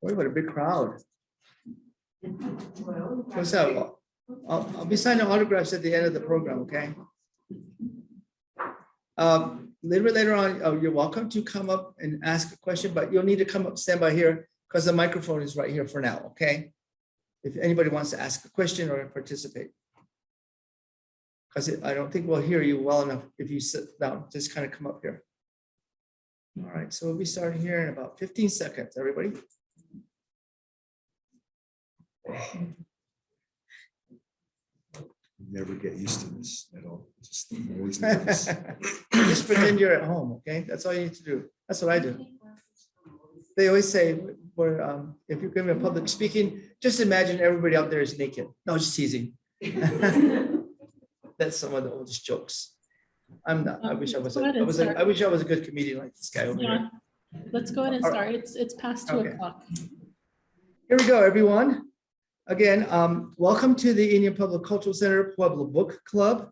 Boy, what a big crowd. What's that? I'll be signing autographs at the end of the program, okay? Little bit later on, you're welcome to come up and ask a question, but you'll need to come up, stand by here, because the microphone is right here for now, okay? If anybody wants to ask a question or participate. Because I don't think we'll hear you well enough if you sit down, just kind of come up here. All right, so we'll be starting here in about 15 seconds, everybody. Never get used to this at all. Just always nervous. Just pretend you're at home, okay? That's all you need to do. That's what I do. They always say, if you're giving a public speaking, just imagine everybody out there is naked. No, just teasing. That's some of the oldest jokes. I'm not. I wish I was. I wish I was a good comedian like this guy over here. Let's go ahead and start. It's past 2 o'clock. Here we go, everyone. Again, welcome to the Indian Public Cultural Center Pueblo Book Club.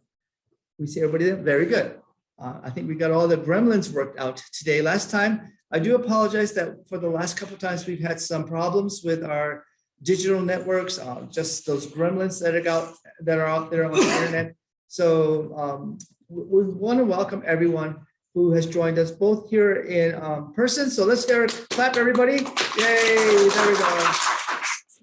We see everybody there. Very good. I think we got all the gremlins worked out today. Last time, I do apologize that for the last couple of times we've had some problems with our digital networks, just those gremlins that are out there on the internet. So we want to welcome everyone who has joined us both here in person. So let's clap, everybody. Yay, there we go.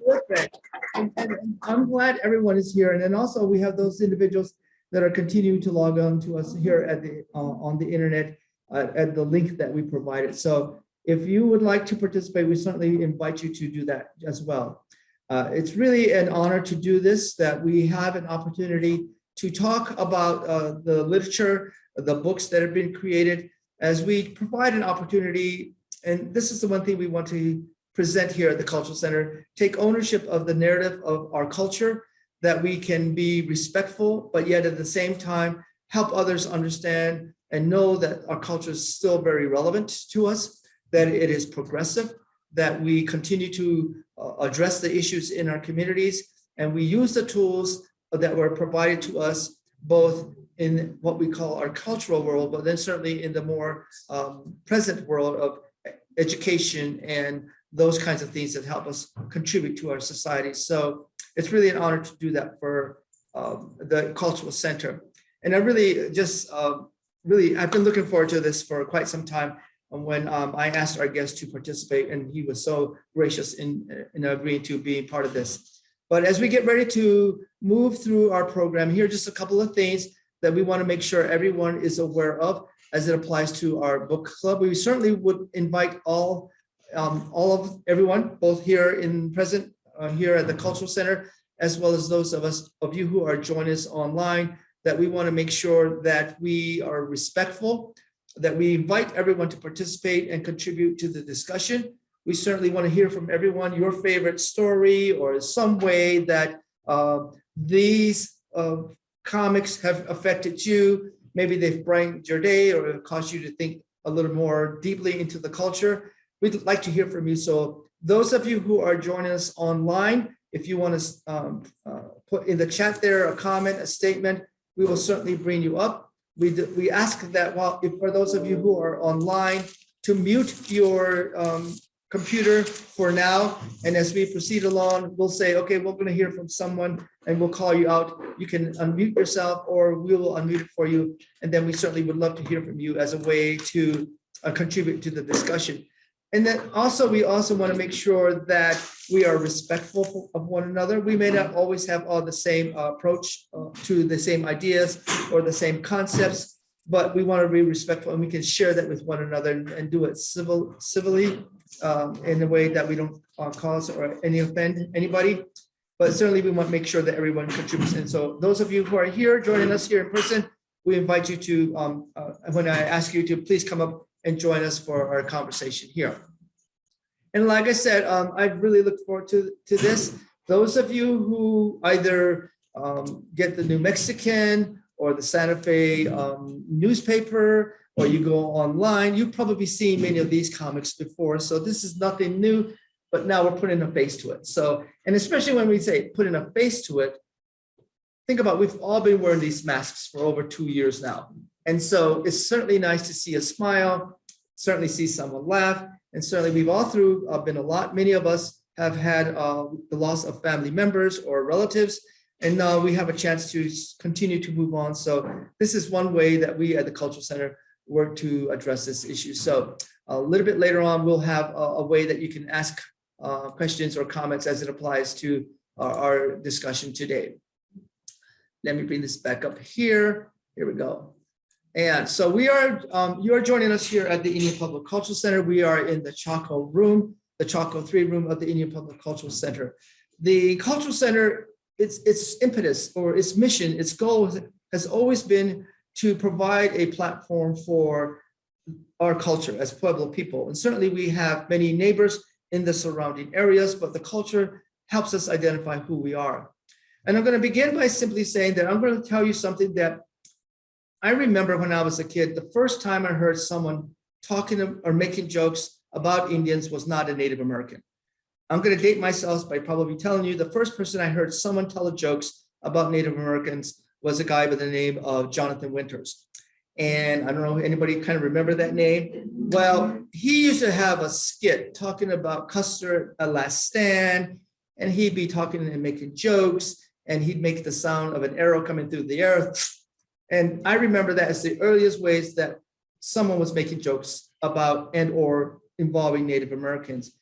Perfect. And I'm glad everyone is here. And then also we have those individuals that are continuing to log on to us here at the on the internet at the link that we provided. So if you would like to participate, we certainly invite you to do that as well. It's really an honor to do this, that we have an opportunity to talk about the literature, the books that have been created, as we provide an opportunity. And this is the one thing we want to present here at the Cultural Center, take ownership of the narrative of our culture, that we can be respectful, but yet at the same time, help others understand and know that our culture is still very relevant to us, that it is progressive, that we continue to address the issues in our communities, and we use the tools that were provided to us, both in what we call our cultural world, but then certainly in the more present world of education and those kinds of things that help us contribute to our society. So it's really an honor to do that for the Cultural Center. And I really just, I've been looking forward to this for quite some time. When I asked our guest to participate, and he was so gracious in agreeing to be part of this. But as we get ready to move through our program, here are just a couple of things that we want to make sure everyone is aware of as it applies to our book club. We certainly would invite all of everyone, both here in present here at the Cultural Center, as well as those of you who are joining us online, that we want to make sure that we are respectful, that we invite everyone to participate and contribute to the discussion. We certainly want to hear from everyone your favorite story or some way that these comics have affected you. Maybe they've brightened your day or have caused you to think a little more deeply into the culture. We'd like to hear from you. So those of you who are joining us online, if you want to put in the chat there a comment, a statement, we will certainly bring you up. We ask that for those of you who are online, to mute your computer for now. And as we proceed along, we'll say, okay, we're going to hear from someone and we'll call you out. You can unmute yourself or we will unmute it for you. And then we certainly would love to hear from you as a way to contribute to the discussion. And then we also want to make sure that we are respectful of one another. We may not always have all the same approach to the same ideas or the same concepts, but we want to be respectful and we can share that with one another and do it civilly in a way that we don't cause or offend anybody. But certainly we want to make sure that everyone contributes. And so those of you who are here joining us here in person, we invite you to, when I ask you to please come up and join us for our conversation here. And like I said, I really look forward to this. Those of you who either get the New Mexican or the Santa Fe newspaper, or you go online, you've probably seen many of these comics before. So this is nothing new, but now we're putting a face to it. So, and especially when we say putting a face to it, think about, we've all been wearing these masks for over 2 years now. And so it's certainly nice to see a smile, certainly see someone laugh, And certainly we've all through been a lot. Many of us have had the loss of family members or relatives, and now we have a chance to continue to move on. So this is one way that we at the Cultural Center work to address this issue. So a little bit later on, we'll have a way that you can ask questions or comments as it applies to our discussion today. Let me bring this back up here. Here we go. And so we are, you are joining us here at the Indian Public Cultural Center. We are in the Chaco room, the Chaco 3 room of the Indian Public Cultural Center. The Cultural Center, its impetus or its mission, its goal has always been to provide a platform for our culture as Pueblo people. And certainly we have many neighbors in the surrounding areas, but the culture helps us identify who we are. And I'm going to begin by simply saying that I'm going to tell you something that I remember when I was a kid. The first time I heard someone talking or making jokes about Indians was not a Native American. I'm going to date myself by probably telling you the first person I heard someone tell jokes about Native Americans was a guy by the name of Jonathan Winters. And I don't know if anybody kind of remember that name. Well, he used to have a skit talking about Custer at Last Stand, and he'd be talking and making jokes, and he'd make the sound of an arrow coming through the air. And I remember that as the earliest ways that someone was making jokes about and or involving Native Americans.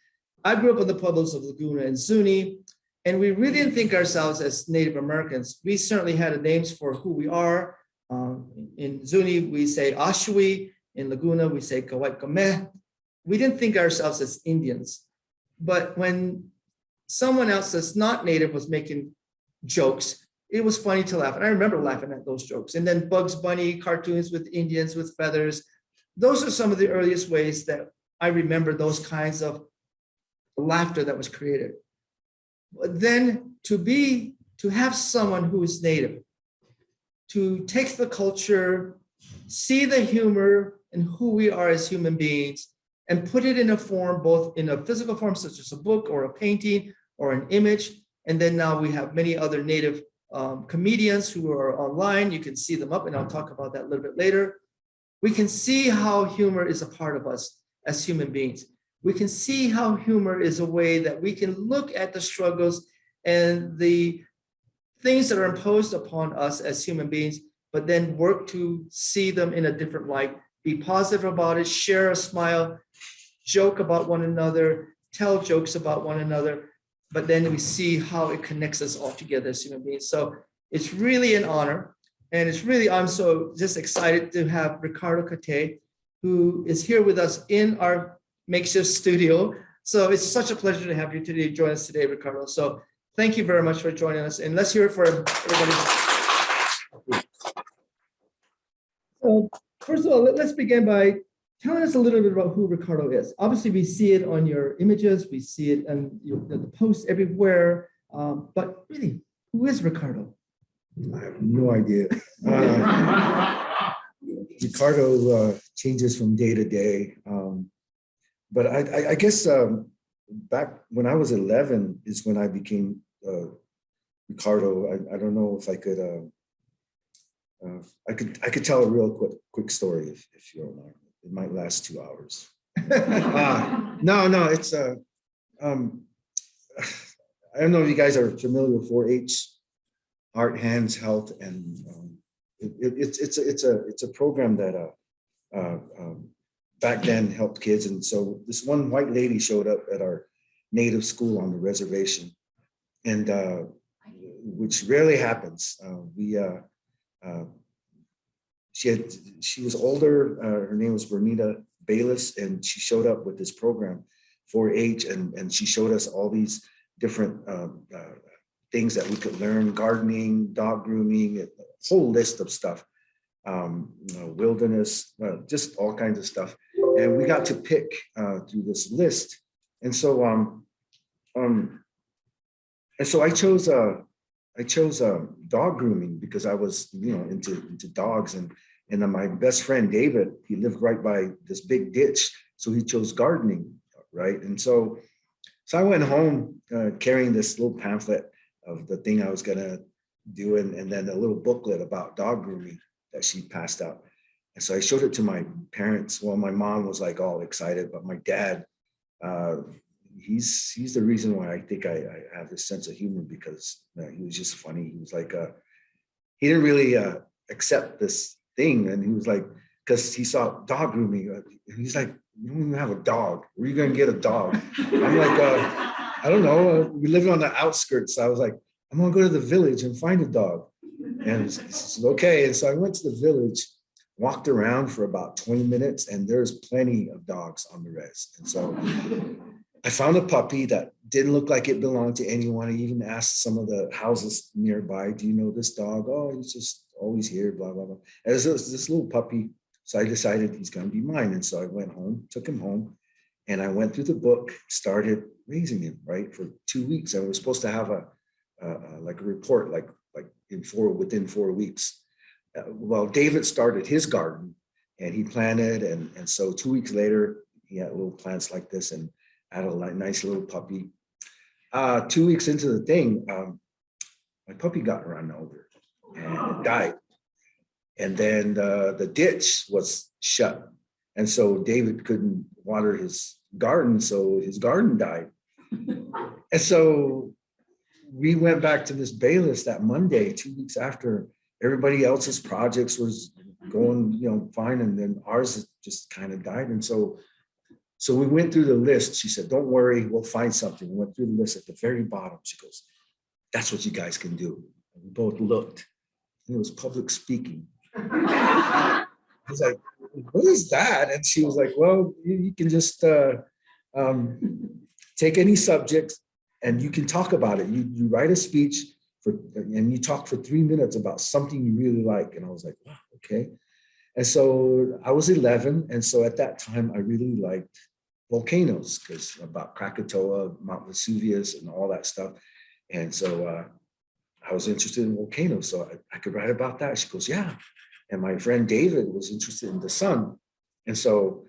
I grew up in the Pueblos of Laguna and Zuni, and we really didn't think ourselves as Native Americans. We certainly had names for who we are. In Zuni, we say Ashui. In Laguna, we say Kawait Kameh. We didn't think ourselves as Indians. But when someone else that's not Native was making jokes, it was funny to laugh. And I remember laughing at those jokes. And then Bugs Bunny cartoons with Indians with feathers. Those are some of the earliest ways that I remember those kinds of laughter that was created. But then to have someone who is Native, to take the culture, see the humor and who we are as human beings, and put it in a form, both in a physical form, such as a book or a painting or an image. And then now we have many other Native comedians who are online. You can see them up, and I'll talk about that a little bit later. We can see how humor is a part of us as human beings. We can see how humor is a way that we can look at the struggles and the things that are imposed upon us as human beings, but then work to see them in a different light, be positive about it, share a smile, joke about one another, tell jokes about one another, but then we see how it connects us all together as human beings. So it's really an honor. And it's really, I'm so just excited to have Ricardo Cate, who is here with us in our makeshift studio. So it's such a pleasure to have you today, join us today, Ricardo. So thank you very much for joining us. And let's hear it for everybody. So first of all, let's begin by telling us a little bit about who Ricardo is. Obviously, we see it on your images. We see it in the posts everywhere. But really, who is Ricardo? I have no idea. Ricardo changes from day to day. But I guess back when I was 11 is when I became Ricardo. I don't know if I could tell a real quick story if you don't mind. It might last 2 hours. No, it's I don't know if you guys are familiar with 4-H, Heart, Hands, Health, and it's a program that back then helped kids. And so this one white lady showed up at our native school on the reservation, and which rarely happens. She was older. Her name was Bernita Bayless, and she showed up with this program, 4-H, and she showed us all these different things that we could learn: gardening, dog grooming, a whole list of stuff, wilderness, just all kinds of stuff. And we got to pick through this list. And so, I chose dog grooming because I was, into dogs, and then my best friend David, he lived right by this big ditch, so he chose gardening, right? And so I went home carrying this little pamphlet of the thing I was gonna do, and then a little booklet about dog grooming that she passed out. And so I showed it to my parents. Well, my mom was like all excited, but my dad He's the reason why I think I have this sense of humor, because he was just funny. He was like, he didn't really accept this thing. And he was like, because he saw dog grooming. He's like, you don't even have a dog. Where are you going to get a dog? I'm like, I don't know. We live on the outskirts. So I was like, I'm going to go to the village and find a dog. And he said, okay. And so I went to the village, walked around for about 20 minutes, and there's plenty of dogs on the res. And so I found a puppy that didn't look like it belonged to anyone. I even asked some of the houses nearby, do you know this dog? Oh, he's just always here, blah, blah, blah. And it was this little puppy. So I decided he's going to be mine. And so I went home, took him home, and I went through the book, started raising him, right? For 2 weeks. I was supposed to have a report, within 4 weeks. Well, David started his garden and he planted. And so 2 weeks later, he had little plants like this and had a nice little puppy. 2 weeks into the thing, my puppy got run over and it died. And then the ditch was shut. And so David couldn't water his garden, so his garden died. And so we went back to Miss Bayless that Monday, 2 weeks after everybody else's projects was going, fine. And then ours just kind of died. And so we went through the list. She said, don't worry, we'll find something. We went through the list at the very bottom. She goes, that's what you guys can do. And we both looked. And it was public speaking. I was like, what is that? And she was like, well, you can just take any subject and you can talk about it. You write a speech and you talk for 3 minutes about something you really like. And I was like, wow, okay. And so I was 11. And so at that time, I really liked volcanoes, because about Krakatoa, Mount Vesuvius, and all that stuff. And so I was interested in volcanoes. So I could write about that. She goes, yeah. And my friend David was interested in the sun. And so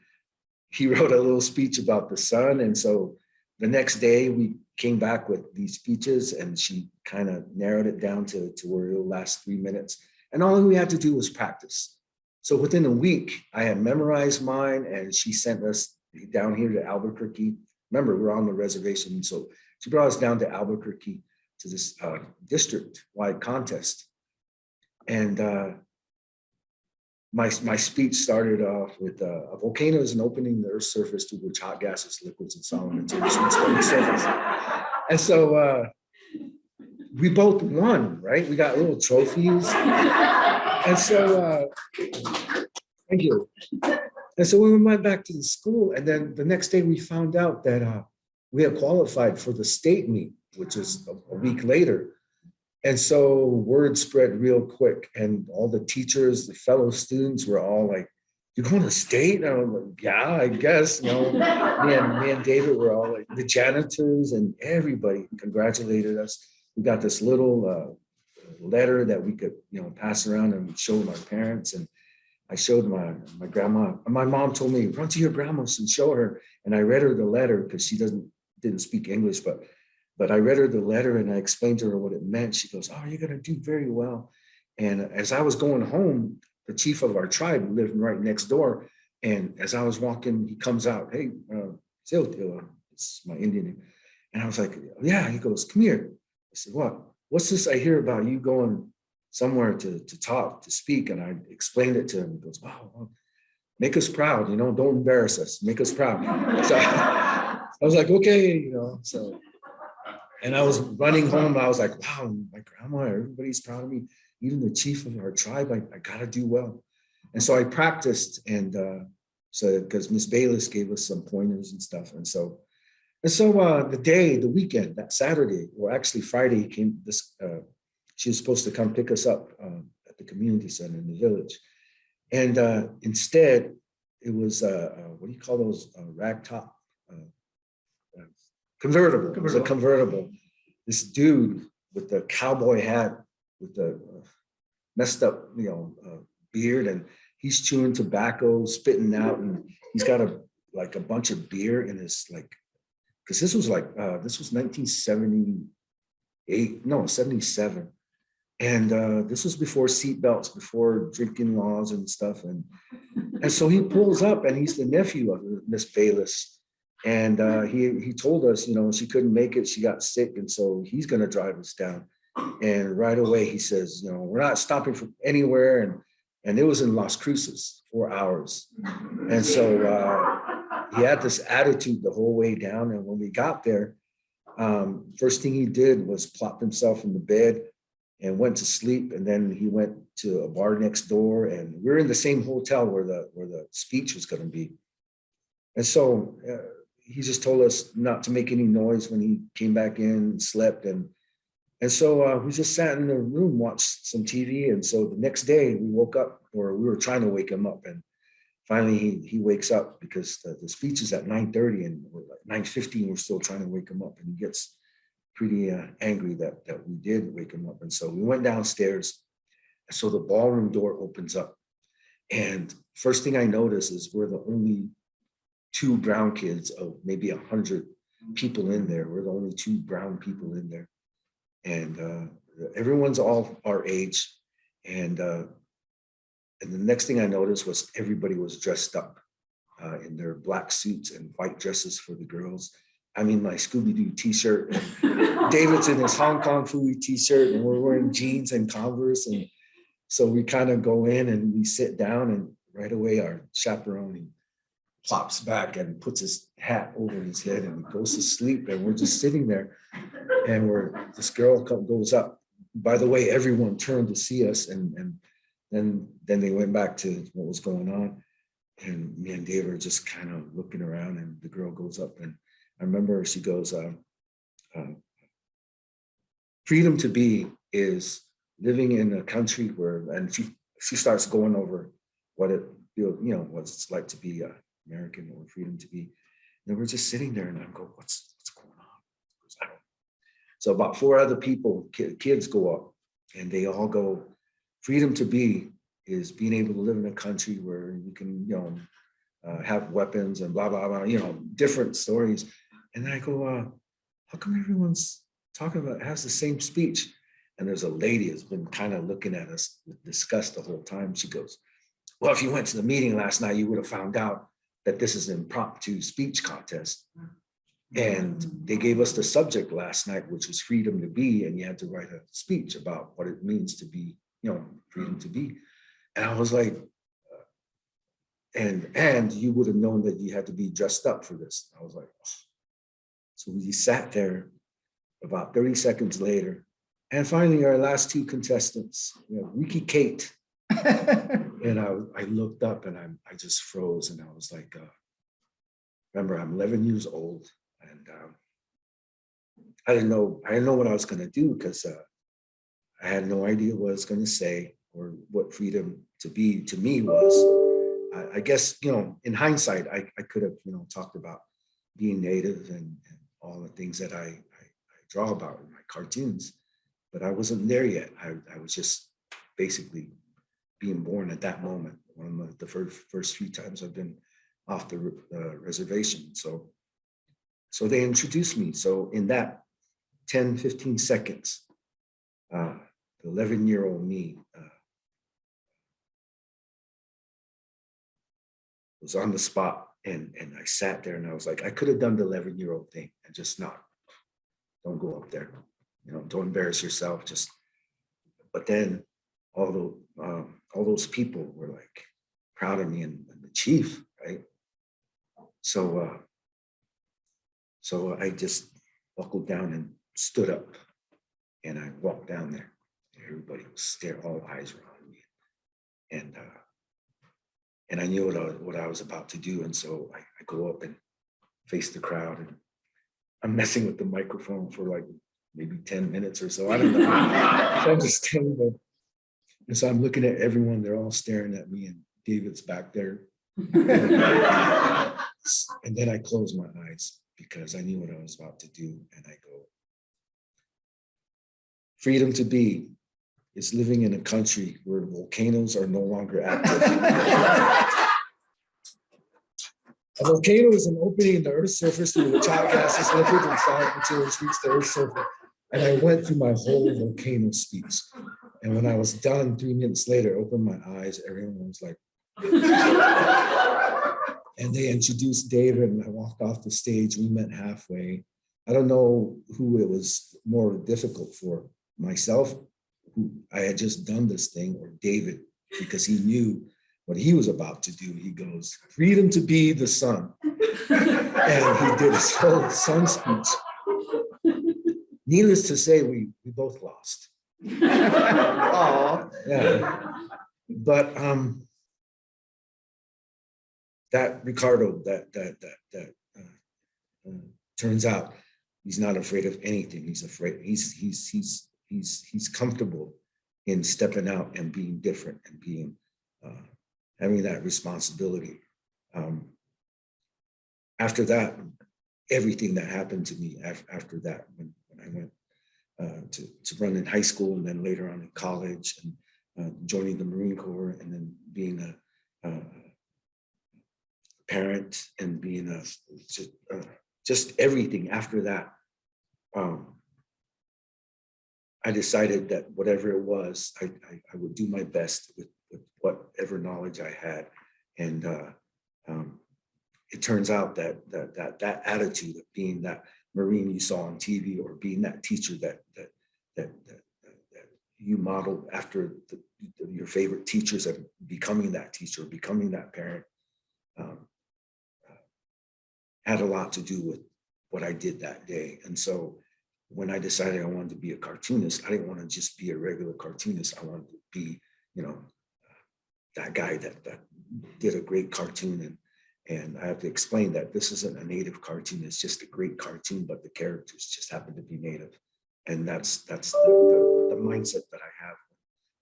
he wrote a little speech about the sun. And so the next day we came back with these speeches, and she kind of narrowed it down to where it'll last 3 minutes. And all we had to do was practice. So within a week, I had memorized mine, and she sent us down here to Albuquerque. Remember, we're on the reservation. So she brought us down to Albuquerque to this district-wide contest. And my speech started off with a volcano is an opening the Earth's surface to which hot gases, liquids, and solid materials can surface. And so we both won, right? We got little trophies. And so, thank you. And so we went back to the school, and then the next day we found out that we had qualified for the state meet, which is a week later. And so word spread real quick, and all the teachers, the fellow students were all like, you're going to state? And I was like, yeah, I guess. Me and David were all like, the janitors and everybody congratulated us. We got this little letter that we could, pass around and show my parents. And I showed my grandma. My mom told me, run to your grandma's and show her. And I read her the letter, because she didn't speak English, but I read her the letter and I explained to her what it meant. She goes, oh, you're going to do very well. And as I was going home, the chief of our tribe lived right next door. And as I was walking, he comes out, hey, it's my Indian name. And I was like, yeah. He goes, come here. I said, what? What's this I hear about you going somewhere to talk, to speak? And I explained it to him. He goes, wow, well, make us proud, don't embarrass us, make us proud. So I was like, okay, so. And I was running home. I was like, wow, my grandma, everybody's proud of me. Even the chief of our tribe, I got to do well. And so I practiced. And so because Miss Bayless gave us some pointers and stuff. And so the weekend, that Saturday, or actually Friday, she was supposed to come pick us up at the community center in the village. And instead, it was, what do you call those, ragtop? Convertible. It was a convertible. This dude with the cowboy hat, with the messed up, beard, and he's chewing tobacco, spitting out, and he's got a bunch of beer in his because this was 1978, no, 77, and this was before seatbelts, before drinking laws and stuff, and so he pulls up, and he's the nephew of Miss Bayless. And he told us, she couldn't make it. She got sick. And so he's going to drive us down. And right away, he says, we're not stopping from anywhere. And it was in Las Cruces, 4 hours. And so he had this attitude the whole way down. And when we got there, first thing he did was plop himself in the bed and went to sleep. And then he went to a bar next door. And we were in the same hotel where the speech was going to be. And so he just told us not to make any noise when he came back in and slept. And so we just sat in the room, watched some TV. And so the next day we woke up, or we were trying to wake him up. And finally he wakes up because the speech is at 9:30 and we're like 9:15, we're still trying to wake him up. And he gets pretty angry that we did wake him up. And so we went downstairs. And so the ballroom door opens up. And first thing I notice is we're the only 2 brown kids of maybe 100 people in there. We're the only 2 brown people in there. And everyone's all our age. And the next thing I noticed was everybody was dressed up in their black suits and white dresses for the girls. I mean, my Scooby-Doo t-shirt, and David's in his Hong Kong Phooey t-shirt, and we're wearing jeans and Converse. And so we kind of go in and we sit down, and right away our chaperone, he plops back and puts his hat over his head and goes to sleep. And we're just sitting there, and this girl goes up. By the way, everyone turned to see us, and then they went back to what was going on. And me and David are just kind of looking around, and the girl goes up, and I remember she goes, freedom to be is living in a country where, and she starts going over what it feels, what it's like to be American, or freedom to be. And we're just sitting there, and I go, what's going on? Goes, I don't know. So about 4 other people, kids go up, and they all go, freedom to be is being able to live in a country where you can, have weapons and blah, blah, blah, different stories. And I go, how come everyone's talking about, has the same speech? And there's a lady who's been kind of looking at us with disgust the whole time. She goes, well, if you went to the meeting last night, you would have found out that this is an impromptu speech contest. And they gave us the subject last night, which was freedom to be. And you had to write a speech about what it means to be, freedom to be. And I was like, and you would have known that you had to be dressed up for this. I was like, oh. So we sat there about 30 seconds later. And finally, our last 2 contestants, Ricardo Cate. And I looked up, and I just froze, and I was like, remember, I'm 11 years old, and I didn't know what I was going to do, because I had no idea what I was going to say or what freedom to be to me was. I guess, in hindsight, I could have, talked about being Native and all the things that I draw about in my cartoons, but I wasn't there yet. I was just basically being born at that moment, one of the first few times I've been off the reservation. So they introduced me. So in that 10, 15 seconds, the 11-year-old me was on the spot, and I sat there, and I was like, I could have done the 11-year-old thing and just don't go up there, don't embarrass yourself, but then all those people were like proud of me, and the chief, right? So I just buckled down and stood up, and I walked down there. Everybody was staring, all eyes were on me, and I knew what I was about to do. And so I go up and face the crowd, and I'm messing with the microphone for like maybe 10 minutes or so. I don't know. So I'm just standing there. And so I'm looking at everyone, they're all staring at me, and David's back there. And then I closed my eyes because I knew what I was about to do. And I go, freedom to be is living in a country where volcanoes are no longer active. A volcano is an opening in the Earth's surface through which hot gases, liquids, and solid materials reach the Earth's surface. And I went through my whole volcano speech. And when I was done, 3 minutes later, I opened my eyes, everyone was like, And they introduced David, and I walked off the stage. We met halfway. I don't know who it was more difficult for, myself, who I had just done this thing, or David, because he knew what he was about to do. He goes, freedom to be the son. And he did his whole son speech. Needless to say, we both lost. Oh, Yeah. But that Ricardo, turns out he's not afraid of anything. He's afraid. He's comfortable in stepping out and being different and being having that responsibility. After that, everything that happened to me after that, when I went to run in high school and then later on in college and joining the Marine Corps and then being a parent and being just everything after that, I decided that whatever it was, I would do my best with whatever knowledge I had. And it turns out that attitude of being that Marine you saw on TV, or being that teacher that you modeled after your favorite teachers, and becoming that teacher, becoming that parent, had a lot to do with what I did that day. And so when I decided I wanted to be a cartoonist, I didn't want to just be a regular cartoonist. I wanted to be, that guy that did a great cartoon. And I have to explain that this isn't a native cartoon. It's just a great cartoon, but the characters just happen to be native. And that's the mindset that I have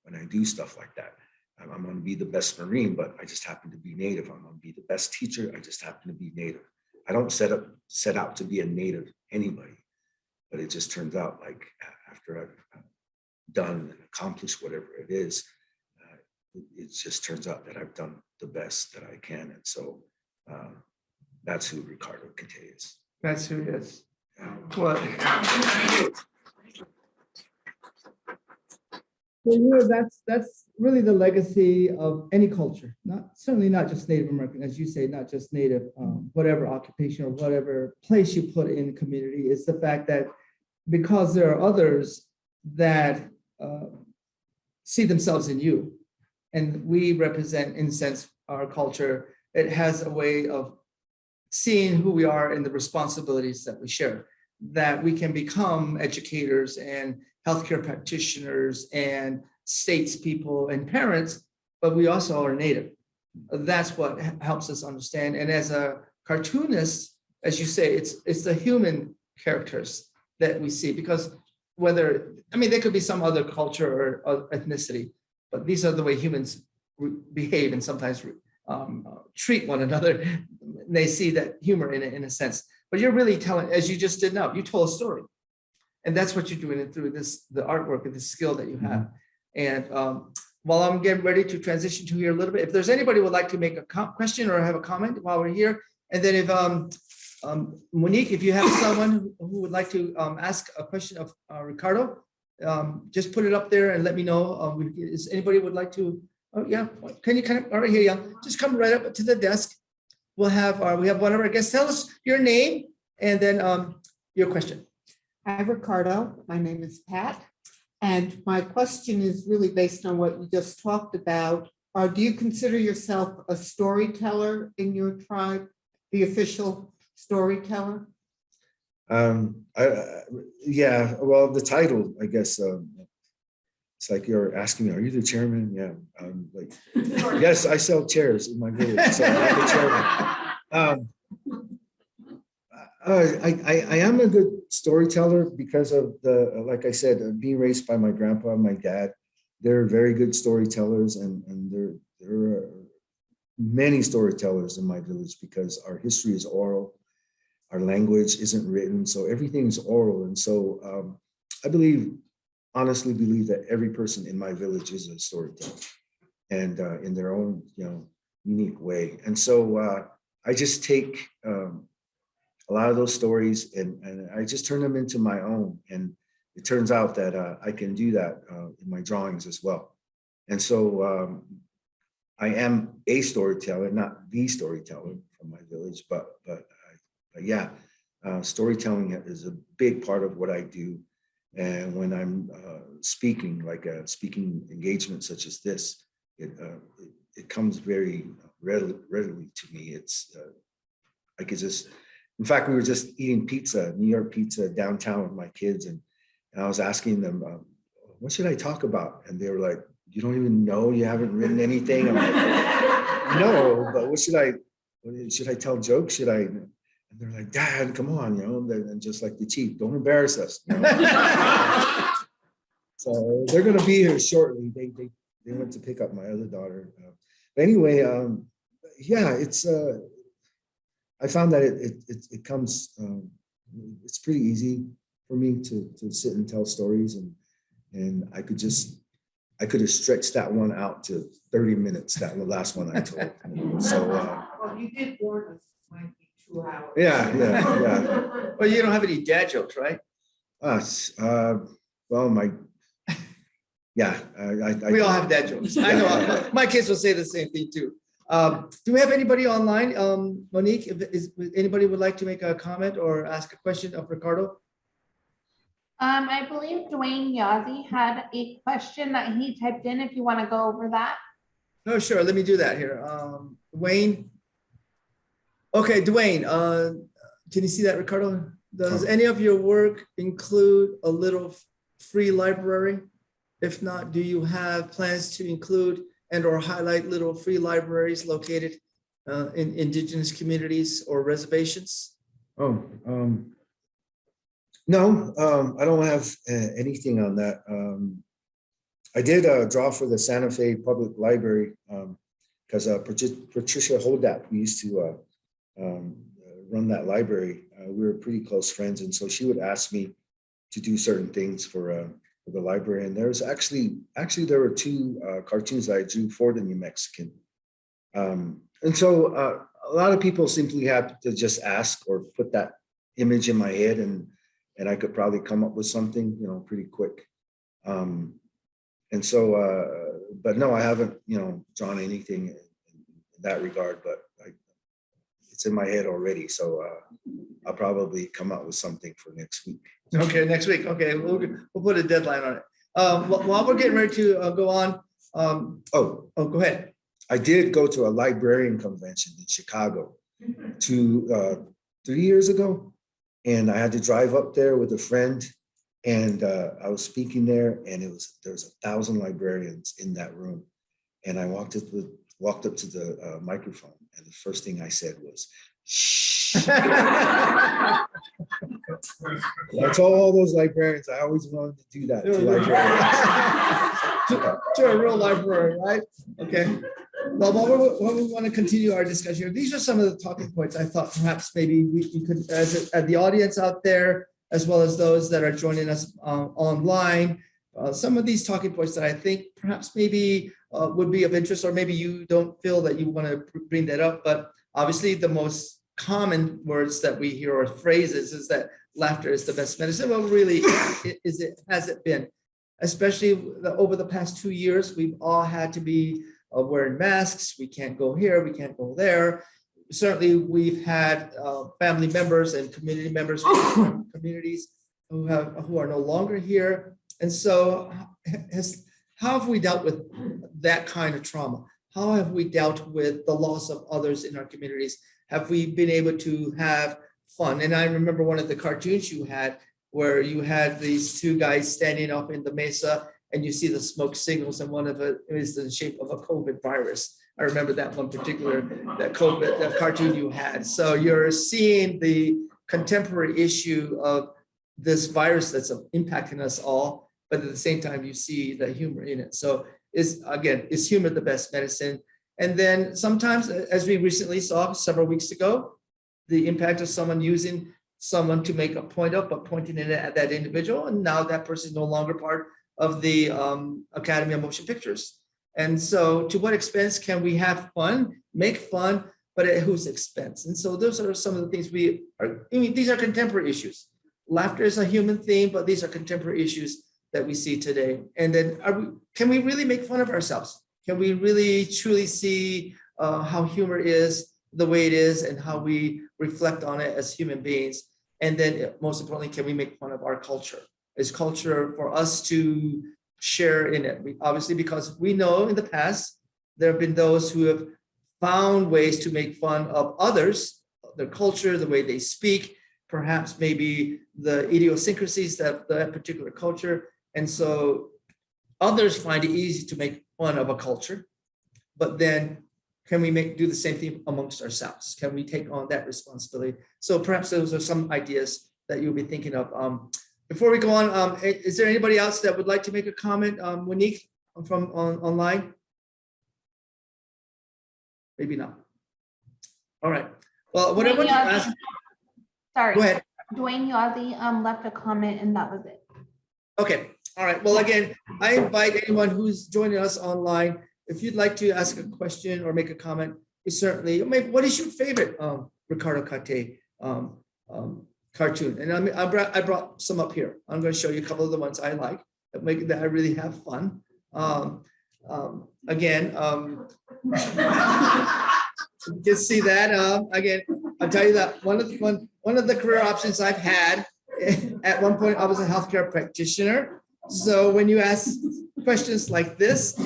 when I do stuff like that. I'm going to be the best Marine, but I just happen to be native. I'm going to be the best teacher. I just happen to be native. I don't set out to be a native anybody, but it just turns out like after I've done and accomplished whatever it is, it just turns out that I've done the best that I can. And so that's who Ricardo Cate is. that's who he is. Well, that's really the legacy of any culture, certainly not just Native American, as you say, not just Native, whatever occupation or whatever place you put in the community, is the fact that because there are others that see themselves in you, and we represent, in a sense, our culture, it has a way of seeing who we are and the responsibilities that we share, that we can become educators and healthcare practitioners and statespeople and parents, but we also are Native. That's what helps us understand. And as a cartoonist, as you say, it's the human characters that we see, because there could be some other culture or ethnicity, but these are the way humans behave and sometimes treat one another. They see that humor in a sense, but you're really telling, as you just did now, you told a story. And that's what you're doing through the artwork and the skill that you have. And while I'm getting ready to transition to here a little bit, if there's anybody who would like to make a question or have a comment while we're here, and then if Monique, if you have someone who would like to ask a question of Ricardo, just put it up there and let me know. Is anybody would like to? Oh yeah, can you kind of, all right, here, yeah, just come right up to the desk. We have one of our guests. Tell us your name and then your question. Hi, Ricardo. My name is Pat. And my question is really based on what you just talked about. Do you consider yourself a storyteller in your tribe, the official storyteller? Yeah, well, the title, I guess, it's like you're asking me, are you the chairman? Yeah, like, yes, I sell chairs in my village, so I'm the chairman. I am a good storyteller because of like I said, being raised by my grandpa and my dad. They're very good storytellers, and there are many storytellers in my village because our history is oral, our language isn't written, so everything's oral. And so I honestly believe that every person in my village is a storyteller, and in their own unique way. And so I just take a lot of those stories and I just turn them into my own. And it turns out that I can do that in my drawings as well. And so I am a storyteller, not the storyteller from my village, but yeah, storytelling is a big part of what I do. And when I'm speaking, like a speaking engagement such as this, it comes very readily to me. It's I could just, in fact, we were just eating pizza, New York pizza downtown with my kids, and I was asking them, what should I talk about? And they were like, you don't even know, you haven't written anything? I'm like, no, but what should I tell jokes? Should I? And they're like, Dad, come on, you know, and just like the chief, don't embarrass us. You know? So they're gonna be here shortly. They went to pick up my other daughter. But anyway, yeah, it's I found that it comes, it's pretty easy for me to sit and tell stories, and I could have stretched that one out to 30 minutes, that last one I told. So Well, you did warn us, it might be 2 hours. yeah. Well, you don't have any dad jokes, right? Well, yeah, We all have dad jokes. I know, my kids will say the same thing too. Do we have anybody online? Monique, is anybody would like to make a comment or ask a question of Ricardo? I believe Dwayne Yazzie had a question that he typed in, if you want to go over that. Oh, sure. Let me do that here. Dwayne. Okay, Dwayne, can you see that, Ricardo? Does any of your work include a little free library? If not, do you have plans to include and or highlight little free libraries located in indigenous communities or reservations? No, I don't have anything on that. I did draw for the Santa Fe Public Library because Patricia Holdap, who used to run that library, we were pretty close friends, and so she would ask me to do certain things for the library. And there's actually there were 2 cartoons that I drew for the New Mexican. And so a lot of people simply have to just ask or put that image in my head, and I could probably come up with something, you know, pretty quick. And so, but no, I haven't, you know, drawn anything in that regard, but it's in my head already. So I'll probably come up with something for next week. Okay, next week. Okay, we'll put a deadline on it. While we're getting ready to go on. Go ahead. I did go to a librarian convention in Chicago 3 years ago. And I had to drive up there with a friend, and I was speaking there, and there was 1,000 librarians in that room. And I walked up to the microphone, and the first thing I said was, shh. I told all those librarians I always wanted to do that to librarians. To a real library, right? Okay. Well, while we want to continue our discussion, these are some of the talking points I thought perhaps maybe we could, as the audience out there, as well as those that are joining us online, some of these talking points that I think perhaps maybe would be of interest, or maybe you don't feel that you want to bring that up. But obviously the most common words that we hear or phrases is that laughter is the best medicine. Well, really, has it been? Especially over the past 2 years, we've all had to be wearing masks. We can't go here, we can't go there. Certainly, we've had family members and community members from communities who are no longer here. And so, how have we dealt with that kind of trauma? How have we dealt with the loss of others in our communities? Have we been able to have fun? And I remember one of the cartoons you had, where you had these 2 guys standing up in the mesa, and you see the smoke signals, and one of it is in the shape of a COVID virus. I remember that one particular, that cartoon you had. So you're seeing the contemporary issue of this virus that's impacting us all, but at the same time, you see the humor in it. So is humor the best medicine? And then sometimes, as we recently saw several weeks ago, the impact of someone using someone to make a point of, but pointing it at that individual, and now that person is no longer part of the Academy of Motion Pictures. And so to what expense can we have fun, make fun, but at whose expense? And so those are some of the things these are contemporary issues. Laughter is a human theme, but these are contemporary issues that we see today. And then can we really make fun of ourselves? can we really truly see how humor is the way it is and how we reflect on it as human beings? And then most importantly, can we make fun of our culture? Is culture for us to share in it? Obviously, because we know in the past, there have been those who have found ways to make fun of others, their culture, the way they speak, perhaps maybe the idiosyncrasies of that particular culture. And so others find it easy to make fun of a culture, but then can we do the same thing amongst ourselves? Can we take on that responsibility? So perhaps those are some ideas that you'll be thinking of. Before we go on, is there anybody else that would like to make a comment? Monique from online? Maybe not. All right. Well, what I want to ask. Sorry. Go ahead. Dwayne Yazzie left a comment and that was it. Okay. All right. Well, again, I invite anyone who's joining us online, if you'd like to ask a question or make a comment, you certainly. What is your favorite Ricardo Cate cartoon? And I brought some up here. I'm going to show you a couple of the ones I like that I really have fun. Again, you can see that. Again, I'll tell you that one of the career options I've had. At one point, I was a healthcare practitioner. So when you ask questions like this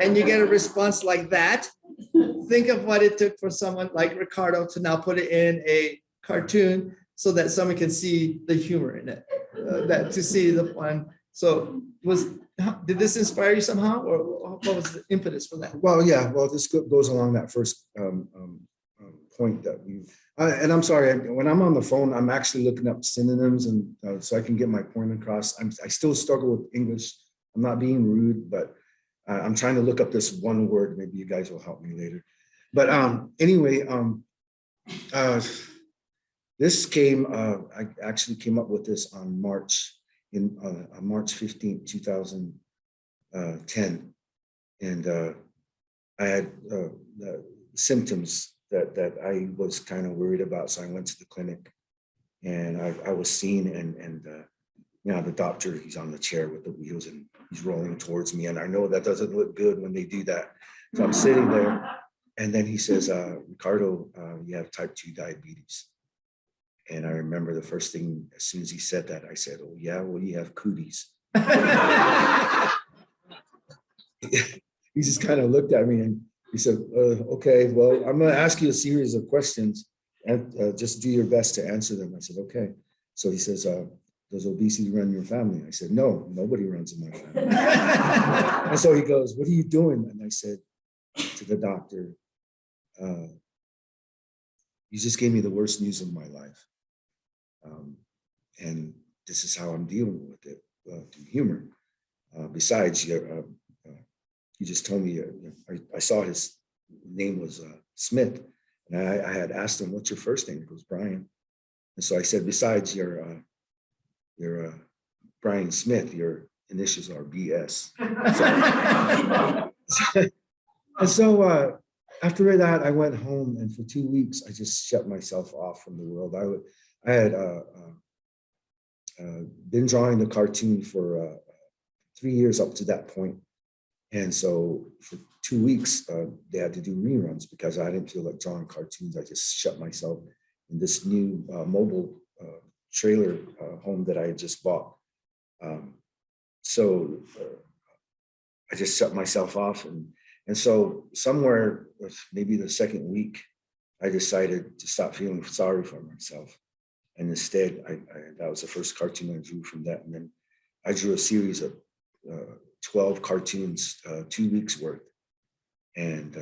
and you get a response like that, think of what it took for someone like Ricardo to now put it in a cartoon so that someone can see the humor in it, to see the fun. So did this inspire you somehow, or what was the impetus for that? Well, yeah, well, this goes along that first point that and I'm sorry, when I'm on the phone, I'm actually looking up synonyms and so I can get my point across. I still struggle with English. I'm not being rude, but I'm trying to look up this one word. Maybe you guys will help me later. But anyway, this I actually came up with this on March 15th, 2010. And I had symptoms that I was kind of worried about. So I went to the clinic and I was seen and the doctor, he's on the chair with the wheels and he's rolling towards me. And I know that doesn't look good when they do that. So I'm sitting there and then he says, Ricardo, you have type 2 diabetes. And I remember the first thing, as soon as he said that, I said, oh yeah, well, you have cooties. He just kind of looked at me and he said, okay, well, I'm going to ask you a series of questions and just do your best to answer them. I said, okay. So he says, does obesity run in your family? I said, no, nobody runs in my family. And so he goes, what are you doing? And I said to the doctor, you just gave me the worst news of my life. And this is how I'm dealing with it through humor. Besides, he just told me, I saw his name was Smith. And I had asked him, what's your first name? He goes, Brian. And so I said, besides you're Brian Smith, your initials are BS. And so after that, I went home and for 2 weeks, I just shut myself off from the world. I had been drawing the cartoon for 3 years up to that point. And so for 2 weeks, they had to do reruns because I didn't feel like drawing cartoons. I just shut myself in this new mobile trailer home that I had just bought. So I just shut myself off. And so somewhere, maybe the second week, I decided to stop feeling sorry for myself. And instead, that was the first cartoon I drew from that. And then I drew a series of 12 cartoons, 2 weeks worth. And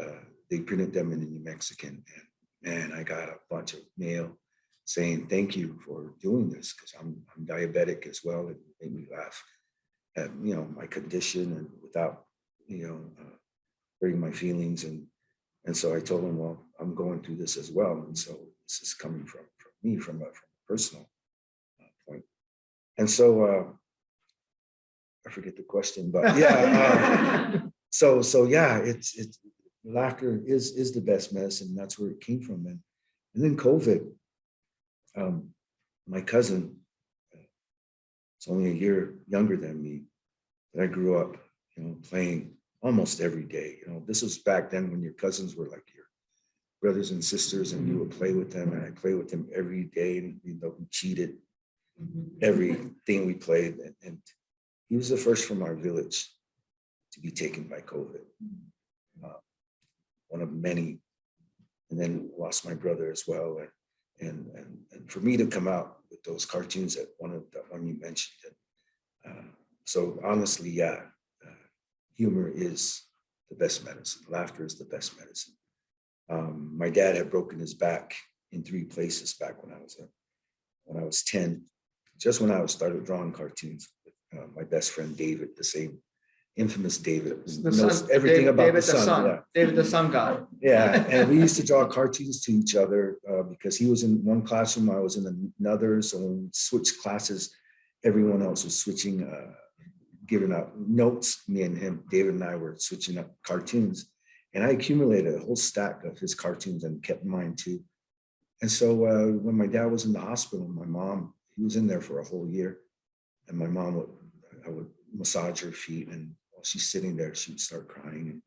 they printed them in the New Mexican. And man, I got a bunch of mail saying, thank you for doing this, because I'm diabetic as well. It made me laugh at, my condition and without, hurting my feelings. And so I told him, well, I'm going through this as well. And so this is coming from me, from a personal point. And so I forget the question, but yeah. So yeah, it's laughter is the best medicine. That's where it came from. And then COVID, my cousin, it's only a year younger than me, but I grew up, playing almost every day. You know, this was back then when your cousins were like your brothers and sisters, and you would play with them, and I played with them every day, and you know, we cheated everything we played, and he was the first from our village to be taken by COVID, one of many, and then lost my brother as well, and for me to come out with those cartoons that one you mentioned, so honestly, yeah, humor is the best medicine. Laughter is the best medicine. My dad had broken his back in 3 places back when I was 10, just when I started drawing cartoons with my best friend David, the same infamous David, who knows everything about David the sun. Yeah. David the sun god. Yeah, and we used to draw cartoons to each other because he was in one classroom, I was in another. So when we switched classes, everyone else was switching, giving out notes. Me and him, David and I were switching up cartoons. And I accumulated a whole stack of his cartoons and kept mine too. And so when my dad was in the hospital, my mom, he was in there for a whole year. And my mom I would massage her feet, and while she's sitting there, she would start crying. And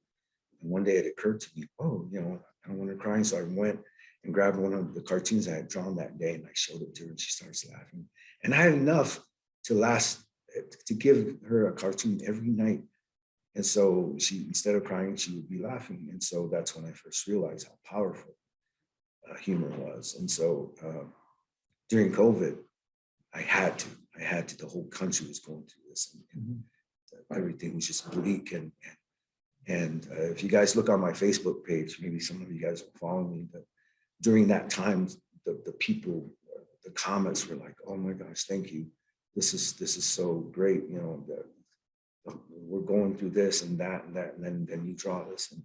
one day it occurred to me, oh, you know, I don't want her crying. So I went and grabbed one of the cartoons I had drawn that day, and I showed it to her, and she starts laughing. And I had enough to give her a cartoon every night. And so she, instead of crying, she would be laughing. And so that's when I first realized how powerful humor was. And so during COVID, I had to, the whole country was going through this, and everything was just bleak. And if you guys look on my Facebook page, maybe some of you guys will follow me, but during that time, the people, the comments were like, oh my gosh, thank you. This is so great. You know, we're going through this and that, and then you draw this. And,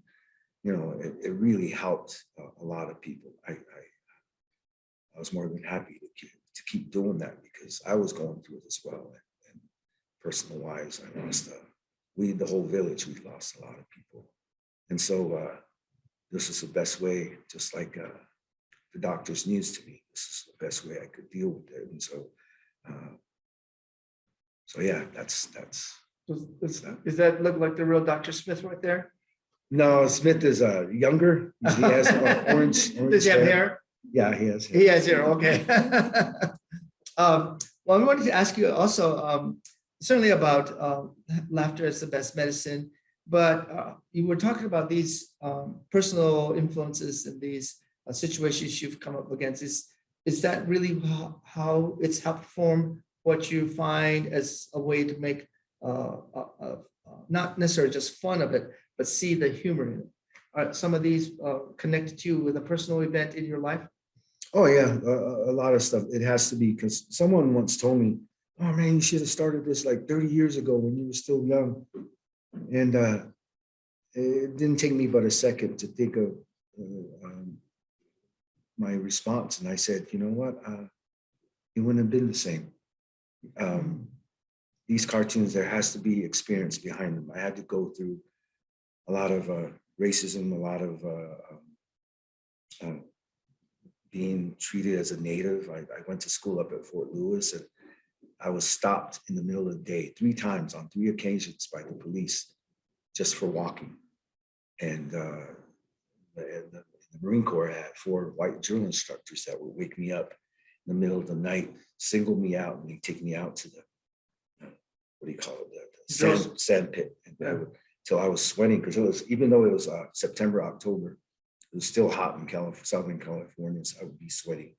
you know, it really helped a lot of people. I was more than happy to keep doing that, because I was going through it as well. And personal wise, I lost, the whole village, we lost a lot of people. And so this is the best way, just like the doctor's news to me, this is the best way I could deal with it. And so, so yeah, that's Does that look like the real Dr. Smith right there? No, Smith is younger. He has orange Does he have hair? Yeah, he has hair. He has hair, okay. Well, I wanted to ask you also, certainly about laughter as the best medicine, but you were talking about these personal influences and these situations you've come up against. Is that really how it's helped form what you find as a way to make not necessarily just fun of it, but see the humor in it? Are some of these connected to you with a personal event in your life? Oh yeah, a lot of stuff. It has to be, because someone once told me, oh man, you should have started this like 30 years ago when you were still young. And it didn't take me but a second to think of my response. And I said, you know what? It wouldn't have been the same. These cartoons, there has to be experience behind them. I had to go through a lot of racism, a lot of being treated as a native. I went to school up at Fort Lewis, and I was stopped in the middle of the day 3 times on 3 occasions by the police just for walking. And the Marine Corps had 4 white drill instructors that would wake me up in the middle of the night, single me out, and they take me out to the, what do you call it, the sand pit. And till I was sweating, because it was, even though it was September, October, it was still hot in Southern California, so I would be sweating.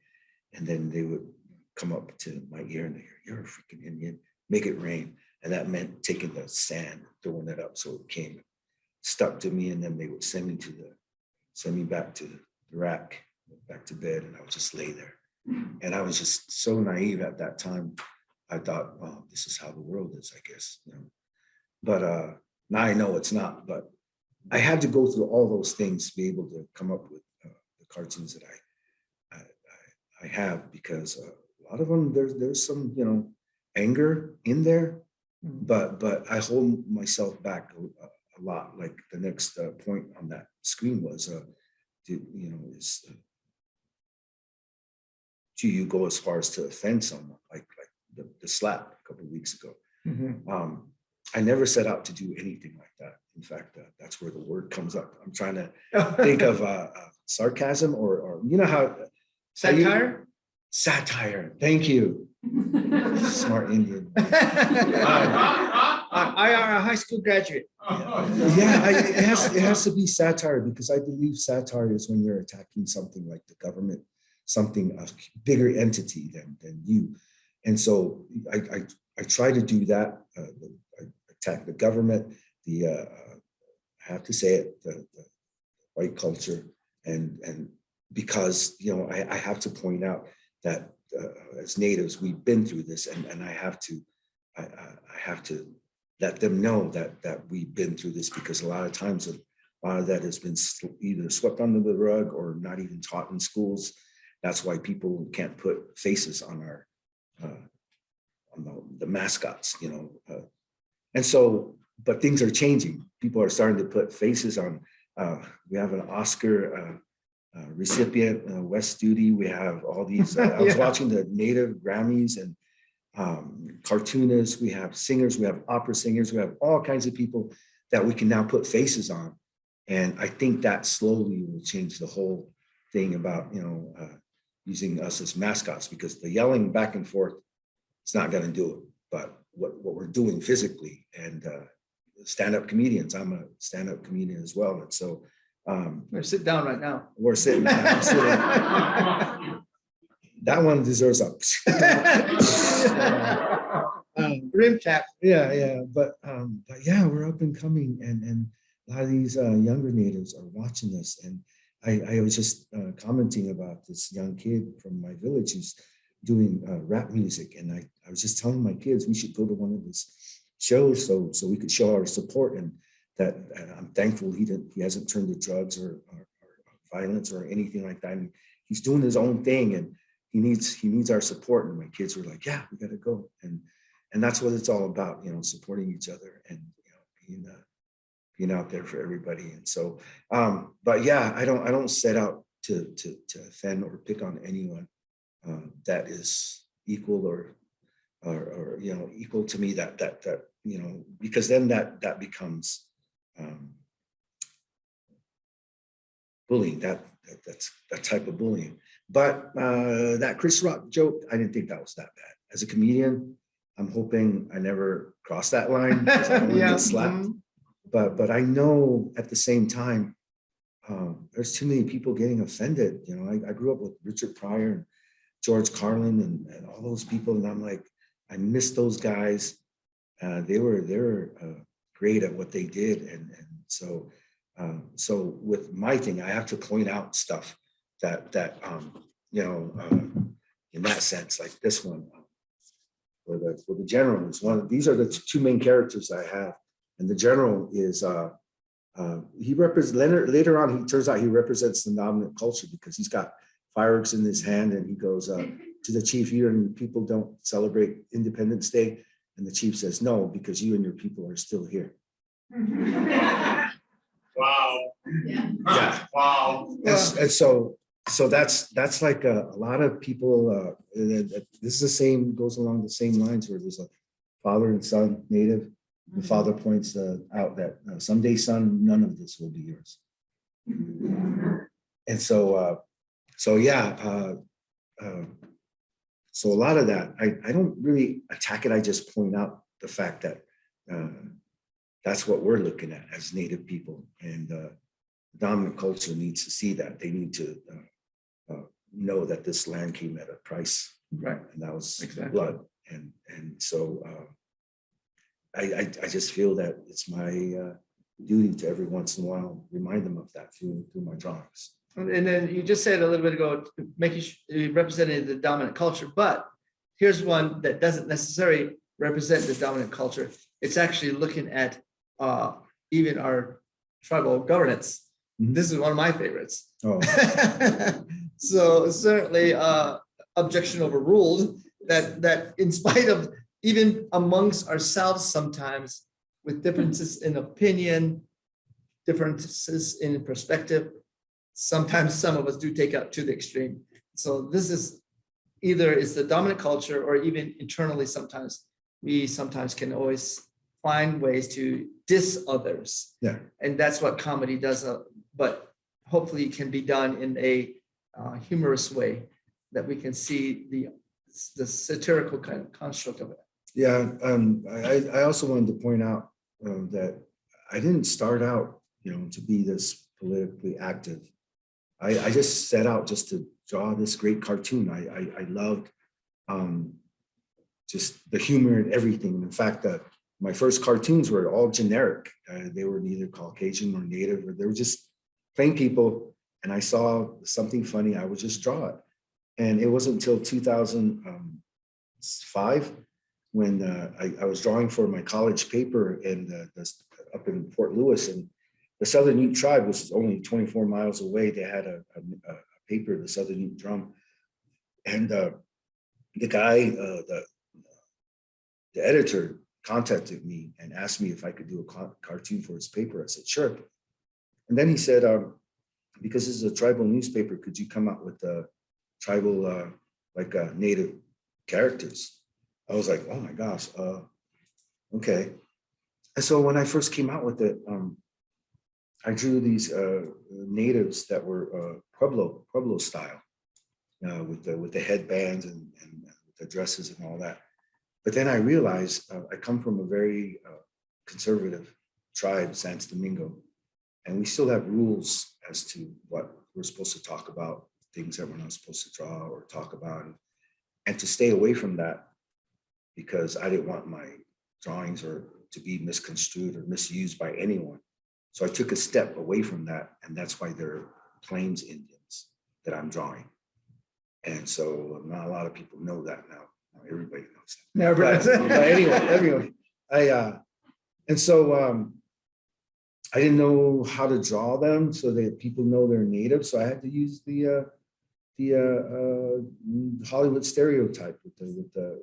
And then they would come up to my ear and they hear, you're a freaking Indian, make it rain. And that meant taking the sand, throwing it up, so it came stuck to me, and then they would send me back to the rack, back to bed, and I would just lay there. And I was just so naive at that time. I thought, well, this is how the world is, I guess. You know? But now I know it's not. But I had to go through all those things to be able to come up with the cartoons that I have, because a lot of them, there's some, you know, anger in there, but I hold myself back a lot. Like the next point on that screen was, do you go as far as to offend someone, like the slap a couple of weeks ago? I never set out to do anything like that. In fact, that's where the word comes up. I'm trying to think of sarcasm or you know how Satire? Satire. Thank you. Smart Indian. I are a high school graduate. It has to be satire, because I believe satire is when you're attacking something like the government, something a bigger entity than you. And so I try to do that. I attack the government, I have to say it, the white culture, and because I have to point out that as natives we've been through this, and I have to let them know that we've been through this, because a lot of times a lot of that has been either swept under the rug or not even taught in schools. That's why people can't put faces on our on the mascots, and so, but things are changing. People are starting to put faces on. We have an Oscar recipient, West Studi. We have all these. I was watching the Native Grammys and cartoonists. We have singers. We have opera singers. We have all kinds of people that we can now put faces on, and I think that slowly will change the whole thing about using us as mascots, because the yelling back and forth, it's not going to do it. But what we're doing physically, and stand-up comedians. I'm a stand-up comedian as well, and so We're sitting down right now. we're sitting. I'm sitting. That one deserves a Rim tap. yeah. But yeah, we're up and coming, and a lot of these younger natives are watching us. And I was just commenting about this young kid from my village who's doing rap music, and I was just telling my kids we should go to one of his shows so we could show our support, and that I'm thankful he hasn't turned to drugs or violence or anything like that. And he's doing his own thing, and he needs our support. And my kids were like, yeah, we got to go. And that's what it's all about, supporting each other and being out there for everybody. And so, but yeah, I don't set out to offend or pick on anyone that is equal or equal to me, that because then that becomes bullying, that type of bullying. But that Chris Rock joke, I didn't think that was that bad. As a comedian, I'm hoping I never cross that line, because I don't want to get slapped. But I know at the same time, there's too many people getting offended. I grew up with Richard Pryor and George Carlin and all those people, and I'm like, I miss those guys. They were great at what they did, and so with my thing, I have to point out stuff that in that sense, like this one, where the general is one of these are the two main characters I have, and the general is he represents later on. He turns out he represents the dominant culture, because he's got fireworks in his hand, and he goes to the chief, you and your people don't celebrate Independence Day, and the chief says no, because you and your people are still here. Wow. Yeah. Wow. And so that's like a lot of people. This is the same, goes along the same lines, where there's a father and son native. The father points out that someday, son, none of this will be yours. And so yeah. So a lot of that, I don't really attack it. I just point out the fact that that's what we're looking at as Native people, and the dominant culture needs to see that. They need to know that this land came at a price, Right. and that was Exactly. blood. And so I just feel that it's my duty to every once in a while remind them of that through my drawings. And then you just said a little bit ago, making representing the dominant culture, but here's one that doesn't necessarily represent the dominant culture. It's actually looking at even our tribal governance. This is one of my favorites. Oh. So certainly objection overruled, that in spite of even amongst ourselves sometimes, with differences in opinion, differences in perspective, sometimes some of us do take it to the extreme. So this is either it's the dominant culture, or even internally sometimes we can always find ways to diss others. Yeah. And that's what comedy does. But hopefully it can be done in a humorous way that we can see the satirical kind of construct of it. Yeah, I also wanted to point out that I didn't start out, to be this politically active. I just set out just to draw this great cartoon. I loved just the humor and everything. In fact, my first cartoons were all generic. They were neither Caucasian or Native, or they were just plain people. And I saw something funny, I would just draw it. And it wasn't until 2005 when I was drawing for my college paper up in Fort Lewis, and the Southern Ute tribe was only 24 miles away. They had a paper, the Southern Ute Drum, and the guy, the editor, contacted me and asked me if I could do a cartoon for his paper. I said, sure. And then he said, because this is a tribal newspaper, could you come up with tribal, native characters? I was like, oh my gosh, okay. And so when I first came out with it, I drew these natives that were Pueblo style, with the headbands and the dresses and all that. But then I realized I come from a very conservative tribe, Santo Domingo, and we still have rules as to what we're supposed to talk about, things that we're not supposed to draw or talk about, and to stay away from that, because I didn't want my drawings to be misconstrued or misused by anyone. So I took a step away from that, and that's why they're Plains Indians that I'm drawing. And so not a lot of people know that now. Everybody knows that. But anyway, and so I didn't know how to draw them so that people know they're native. So I had to use the Hollywood stereotype with the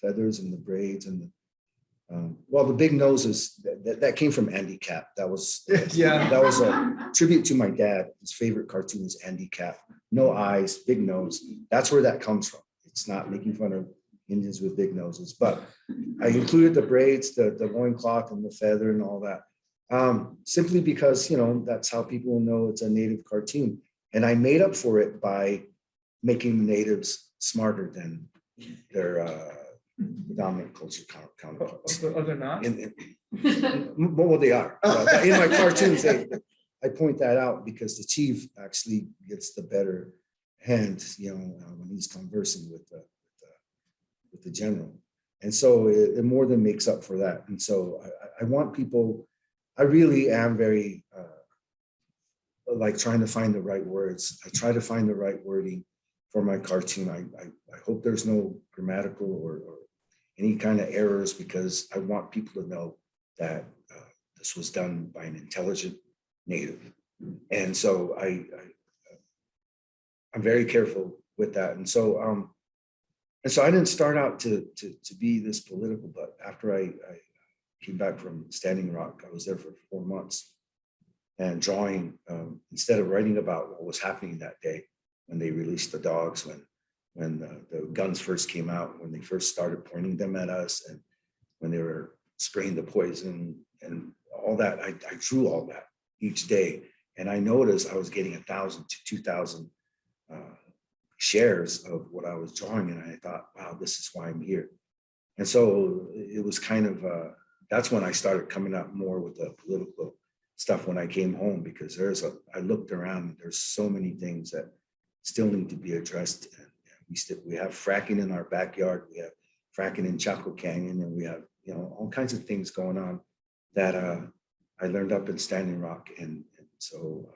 feathers and the braids and the big noses that came from Andy Cap. That was that was a tribute to my dad. His favorite cartoon was Andy Cap. No eyes, big nose. That's where that comes from. It's not making fun of Indians with big noses, but I included the braids, the loincloth and the feather and all that, simply because, that's how people know it's a native cartoon. And I made up for it by making the natives smarter than their dominant culture counterparts. Oh, they're not? Well, they are. In my cartoons, I point that out because the chief actually gets the better hand, when he's conversing with the general. And so it more than makes up for that. And so I want people, I really am very trying to find the right words. I try to find the right wording for my cartoon. I hope there's no grammatical or any kind of errors, because I want people to know that this was done by an intelligent native. And so I'm very careful with that. And so I didn't start out to be this political, but after I came back from Standing Rock, I was there for 4 months and drawing, instead of writing about what was happening that day when they released the dogs, when the guns first came out, when they first started pointing them at us, and when they were spraying the poison and all that, I drew all that each day. And I noticed I was getting 1,000 to 2,000 shares of what I was drawing. And I thought, wow, this is why I'm here. And so it was kind of, that's when I started coming out more with the political stuff when I came home, because I looked around and there's so many things that still need to be addressed. And we have fracking in our backyard, we have fracking in Chaco Canyon, and we have, all kinds of things going on that I learned up in Standing Rock. And so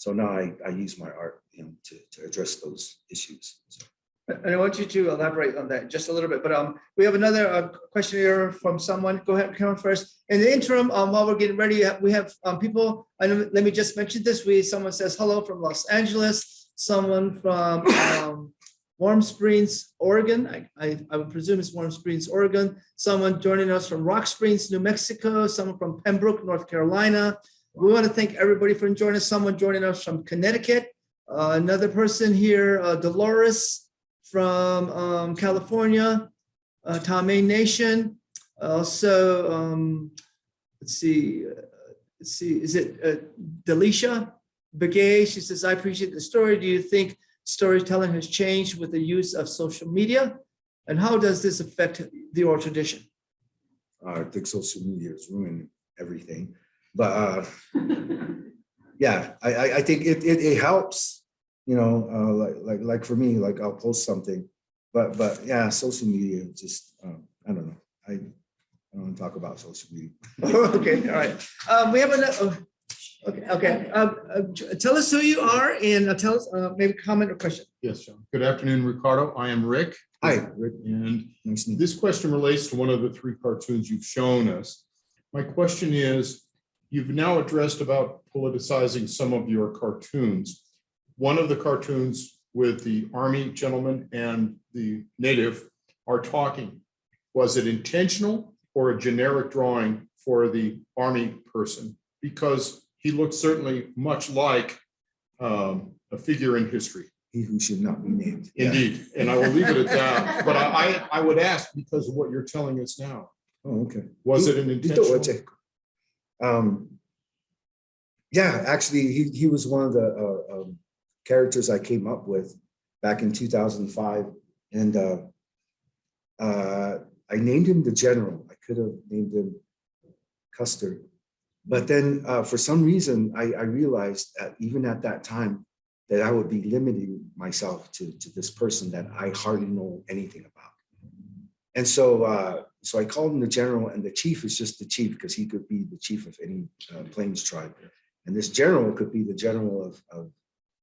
now I use my art, to address those issues. So. And I want you to elaborate on that just a little bit, but we have another question here from someone. Go ahead, come on first. In the interim, while we're getting ready, we have people. Let me just mention this. Someone says hello from Los Angeles. Someone from Warm Springs, Oregon. I would presume it's Warm Springs, Oregon. Someone joining us from Rock Springs, New Mexico. Someone from Pembroke, North Carolina. We want to thank everybody for joining us. Someone joining us from Connecticut. Another person here, Dolores from California, Tame Nation. Also, let's see, is it Delisha Begay? She says, I appreciate the story. Do you think storytelling has changed with the use of social media? And how does this affect the oral tradition? I think social media has ruined everything. But yeah, I think it helps, you know, like for me, like I'll post something, but yeah, social media just, I don't know. I don't want to talk about social media. Okay, all right. We have another, okay. Tell us who you are and tell us maybe comment or question. Yes, John. Good afternoon, Ricardo. I am Rick. Hi, Rick. And Nice to meet you. this question relates to one of the 3 cartoons you've shown us. My question is, you've now addressed about politicizing some of your cartoons. One of the cartoons with the Army gentleman and the native are talking. Was it intentional or a generic drawing for the Army person? Because he looks certainly much like a figure in history. He who should not be named. Yeah. Indeed, and I will leave it at that. But I would ask because of what you're telling us now. Oh, okay. Was it an intentional? Yeah, actually, he was one of the characters I came up with back in 2005, and I named him the General. I could have named him Custer, but then for some reason I realized that even at that time that I would be limiting myself to this person that I hardly know anything about. And so so I called him the General, and the chief is just the chief because he could be the chief of any Plains tribe. And this general could be the general of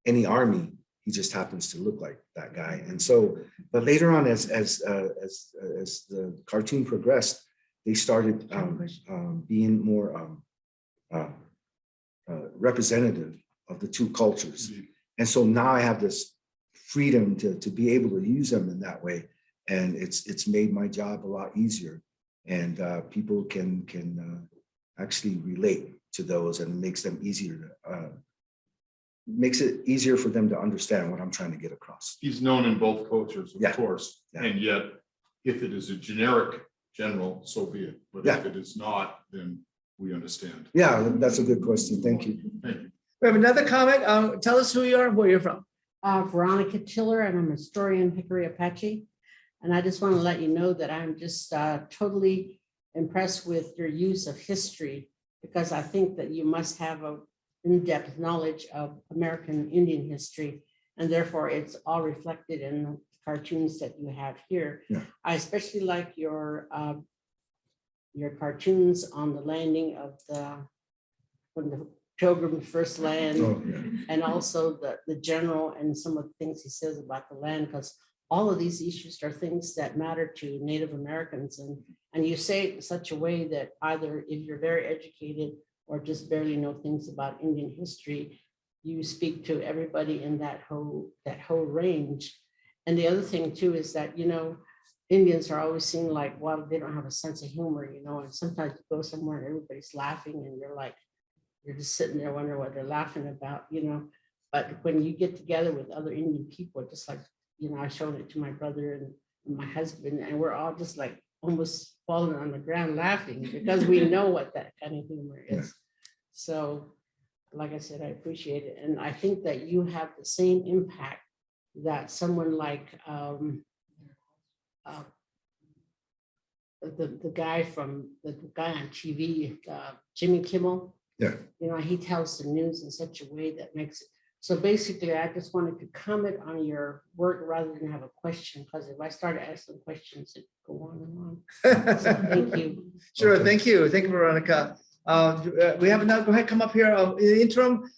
any army. He just happens to look like that guy. And so, but later on, as the cartoon progressed, they started being more representative of the 2 cultures. And so now I have this freedom to be able to use them in that way. And it's made my job a lot easier. And people can actually relate to those, and makes them easier to, makes it easier for them to understand what I'm trying to get across. He's known in both cultures, of Yeah. course. Yeah. And yet, if it is a generic general, so be it. But Yeah. if it is not, then we understand. Yeah, that's a good question. Thank you. Thank you. We have another comment. Tell us who you are and where you're from. Veronica Tiller, and I'm a historian, Hickory Apache. And I just want to let you know that I'm just totally impressed with your use of history, because I think that you must have a in-depth knowledge of American Indian history, and therefore it's all reflected in the cartoons that you have here. Yeah. I especially like your cartoons on the landing of when the Pilgrims first land, Oh, yeah. and also the general and some of the things he says about the land, because all of these issues are things that matter to Native Americans, and you say it in such a way that either if you're very educated or just barely know things about Indian history, you speak to everybody in that whole range. And the other thing too is that, you know, Indians are always seen like, well, they don't have a sense of humor, you know, and sometimes you go somewhere and everybody's laughing and you're just sitting there wondering what they're laughing about, you know. But when you get together with other Indian people, just like, you know, I showed it to my brother and my husband, and we're all just like almost falling on the ground laughing because we know what that kind of humor is. Yeah. So, like I said, I appreciate it. And I think that you have the same impact that someone like the guy on TV, Jimmy Kimmel. Yeah. You know, he tells the news in such a way that makes it. So basically, I just wanted to comment on your work rather than have a question, because if I started asking questions, it'd go on and on. So thank you. Sure, Okay. thank you, Veronica. We have another. Go ahead, come up here. In the interim,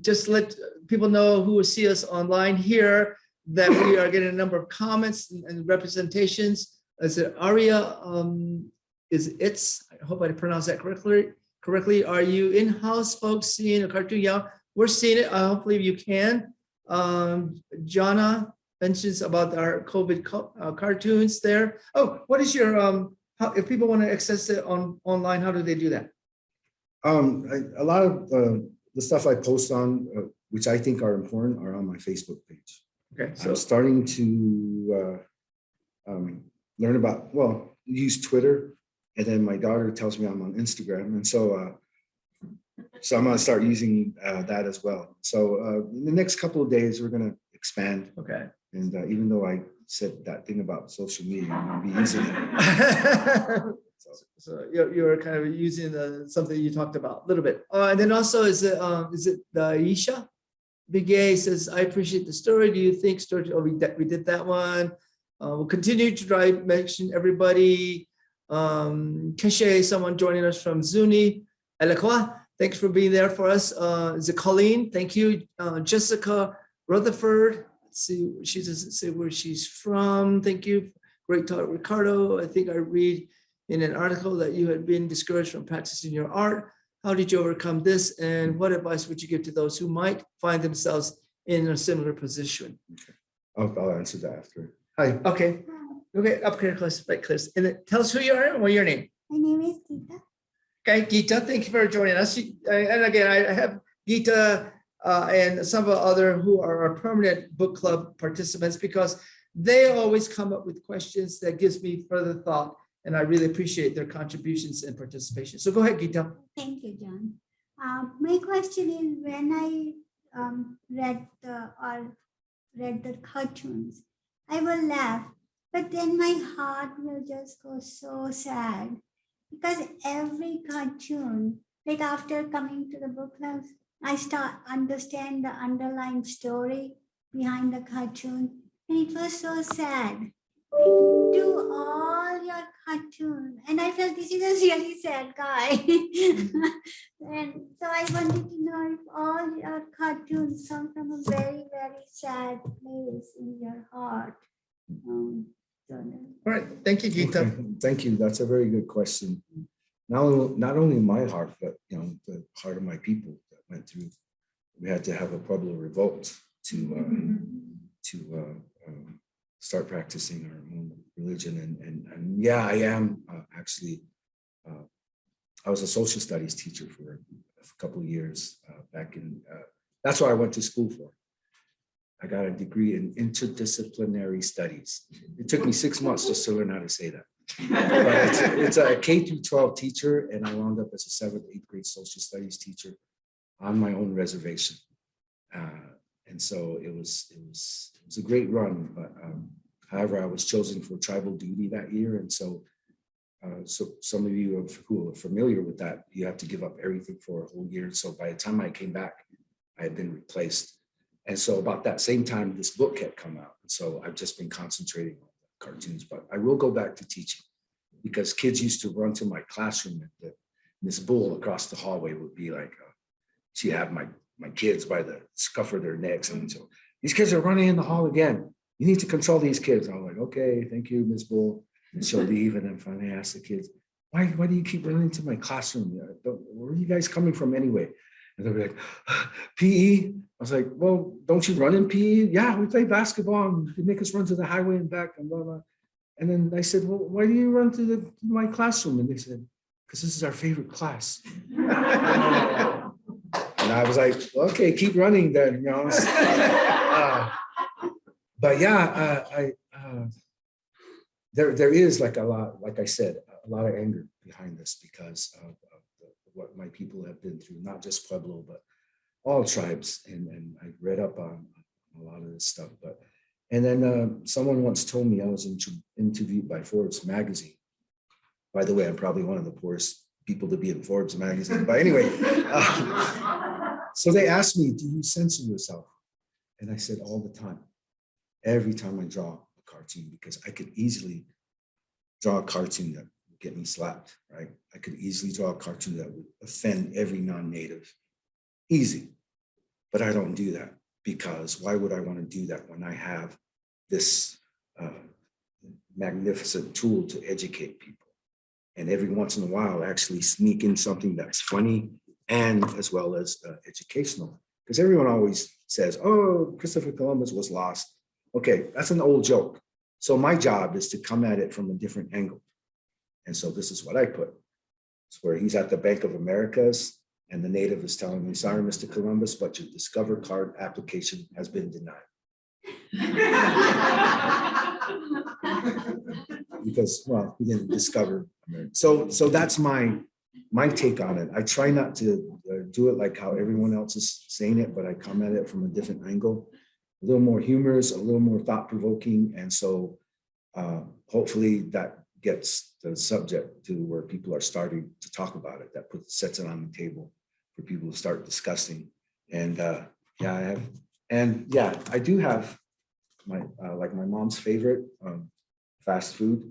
just let people know who will see us online here that we are getting a number of comments and representations. Is it Aria? I hope I pronounced that correctly. Are you in-house folks seeing a cartoon? Yeah, we're seeing it. Hopefully you can. Jana mentions about our COVID cartoons there. Oh, what is your, if people want to access it online, how do they do that? A lot of the stuff I post on, which I think are important, are on my Facebook page. Okay, So I'm so starting to learn about, use Twitter And then my daughter tells me I'm on Instagram. And so I'm going to start using that as well. So in the next couple of days, we're going to expand. Okay. And even though I said that thing about social media, I'm going to be using it. So you're kind of using something you talked about a little bit. And then also, is it Aisha Bigay says, I appreciate the story. Do you think story? Oh, we did that one. We'll continue to drive, mention everybody. Keshe, someone joining us from Zuni. Elekwa, thanks for being there for us. Is it Colleen? Thank you. Jessica Rutherford. Let's see, she doesn't say where she's from. Thank you. Great talk, Ricardo. I think I read in an article that you had been discouraged from practicing your art. How did you overcome this? And what advice would you give to those who might find themselves in a similar position? Okay. I'll answer that after. Hi. Okay. Okay. Up here, close, right, close. And then tell us who you are and what's your name. My name is Geeta. Okay, Geeta, thank you for joining us. And again, I have Geeta and some of the other who are our permanent book club participants because they always come up with questions that gives me further thought. And I really appreciate their contributions and participation. So go ahead, Geeta. Thank you, John. My question is, when I read the cartoons, I will laugh, but then my heart will just go so sad because every cartoon, like after coming to the book club, I start understand the underlying story behind the cartoon, and it was so sad. Do all your cartoons, and I felt this is a really sad guy. And so I wanted to know if all your cartoons come from a very, very sad place in your heart. All right, thank you, Geeta. Okay. Thank you. That's a very good question. Not only my heart, but the heart of my people that went through. We had to have a Pueblo revolt to start practicing our own religion. And yeah, I am actually, I was a social studies teacher for a couple of years back in, that's what I went to school for. I got a degree in interdisciplinary studies. It took me 6 months just to learn how to say that. But it's a K through 12 teacher, and I wound up as a 7th, 8th grade social studies teacher on my own reservation. And so it was a great run, but however, I was chosen for tribal duty that year. And so some of you who are familiar with that, you have to give up everything for a whole year. So by the time I came back, I had been replaced. And so about that same time, this book had come out. And so I've just been concentrating on cartoons, but I will go back to teaching because kids used to run to my classroom and Miss Bull across the hallway would be like, she'd have my kids by the scuff of their necks. And so these kids are running in the hall again. You need to control these kids. I'm like, okay, thank you, Miss Bull. And she'll leave. And then finally I ask the kids, why do you keep running to my classroom? Where are you guys coming from anyway? And they'll be like, PE. I was like, well, don't you run in PE? Yeah, we play basketball and they make us run to the highway and back and blah, blah. And then I said, well, why do you run to my classroom? And they said, because this is our favorite class. And I was like, okay, keep running then, but yeah, there is like a lot, like I said, a lot of anger behind this because of what my people have been through, not just Pueblo, but all tribes. And I read up on a lot of this stuff. And then someone once told me, I was interviewed by Forbes magazine. By the way, I'm probably one of the poorest people to be in Forbes magazine. But anyway, so they asked me, do you censor yourself? And I said, all the time. Every time I draw a cartoon, because I could easily draw a cartoon that would get me slapped, right? I could easily draw a cartoon that would offend every non-native. Easy. But I don't do that because why would I want to do that when I have this magnificent tool to educate people? And every once in a while, actually sneak in something that's funny and as well as educational. Because everyone always says, oh, Christopher Columbus was lost. Okay, that's an old joke. So my job is to come at it from a different angle. And so this is what I put. It's where he's at the Bank of Americas and the native is telling me, sorry, Mr. Columbus, but your Discover card application has been denied. because, well, he didn't discover America. So that's my take on it. I try not to do it like how everyone else is saying it, but I come at it from a different angle, a little more humorous, a little more thought-provoking. And so hopefully that gets the subject to where people are starting to talk about it, that sets it on the table for people to start discussing. And yeah, I have, and yeah, I do have my, like my mom's favorite, fast food.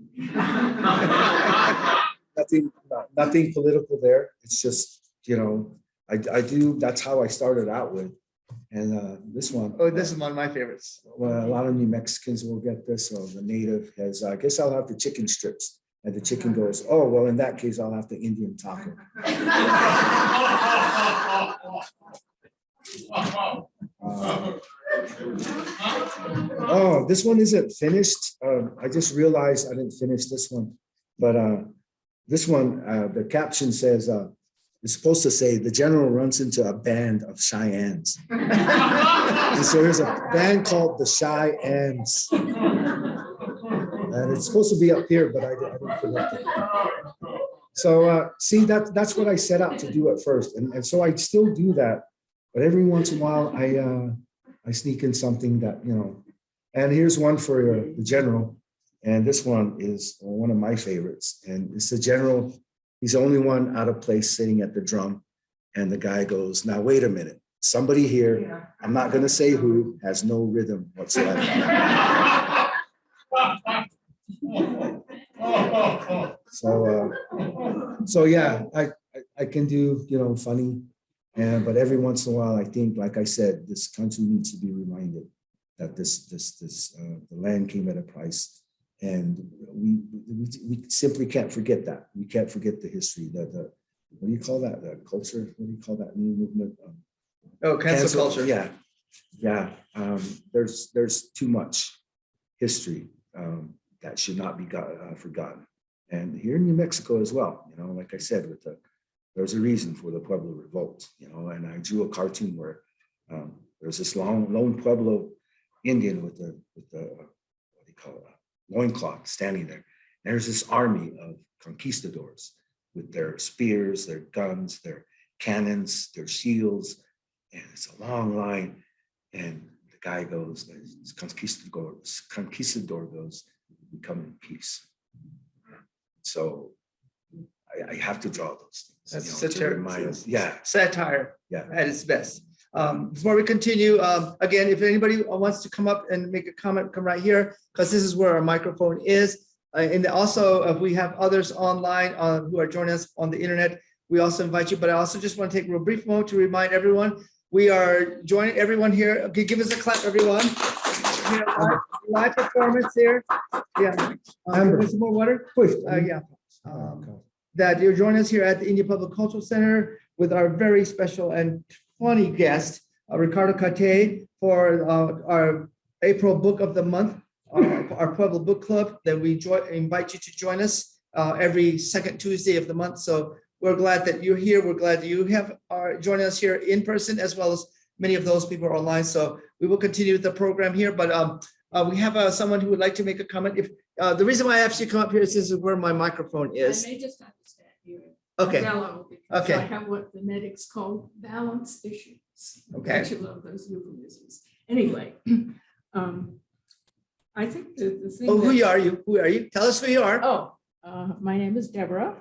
Nothing political there. It's just, you know, I do, that's how I started out with. And this one. Oh, this is one of my favorites. Well, a lot of New Mexicans will get this. So the native has, I guess I'll have the chicken strips. And the chicken goes, oh, well, in that case, I'll have the Indian taco. Oh, this one isn't finished. I just realized I didn't finish this one. But this one, the caption says, it's supposed to say, the general runs into a band of Cheyennes. And so there's a band called the Cheyennes. And it's supposed to be up here, but I didn't connect it. So see, that's what I set out to do at first. And so I still do that. But every once in a while, I sneak in something that, you know, and here's one for the general. And this one is one of my favorites. And it's the general. He's the only one out of place sitting at the drum. And the guy goes, now, wait a minute. Somebody here, I'm not going to say who, has no rhythm whatsoever. So yeah, I can do, you know, funny. But every once in a while, I think, like I said, this country needs to be reminded that the land came at a price, and we simply can't forget that. We can't forget the history. What do you call that? The culture? What do you call that new movement? Cancel culture. Yeah. There's too much history that should not be forgotten. And here in New Mexico as well, you know, like I said, there's a reason for the Pueblo revolt, you know, and I drew a cartoon where there's this lone Pueblo Indian with the what do you call it, loincloth standing there. And there's this army of conquistadors with their spears, their guns, their cannons, their shields, and it's a long line. And the guy goes, this conquistador goes, we come in peace. So I have to draw those things. That's you know, satire. Satire. Yeah. At its best. Before we continue, again, if anybody wants to come up and make a comment, come right here, because this is where our microphone is. And also, if we have others online who are joining us on the internet, we also invite you. But I also just want to take a real brief moment to remind everyone, we are joining everyone here. Okay, give us a clap, everyone. Live performance here. Yeah. Give us some more water. Please. Yeah. That you're joining us here at the Indian Public Cultural Center with our very special and funny guest, Ricardo Cate, for our April Book of the Month, our Pueblo Book Club, that we invite you to join us every second Tuesday of the month. So we're glad that you're here. We're glad that you are joining us here in person, as well as many of those people are online. So we will continue with the program here, but we have someone who would like to make a comment. If the reason why I asked you to come up here is this is where my microphone is. I may just understand you. Okay. Yellow, because Okay. I have what the medics call balance issues. Okay. Don't you love those euphemisms? Anyway, I think the thing. Oh, who that- you are you? Who are you? Tell us who you are. Oh, my name is Deborah,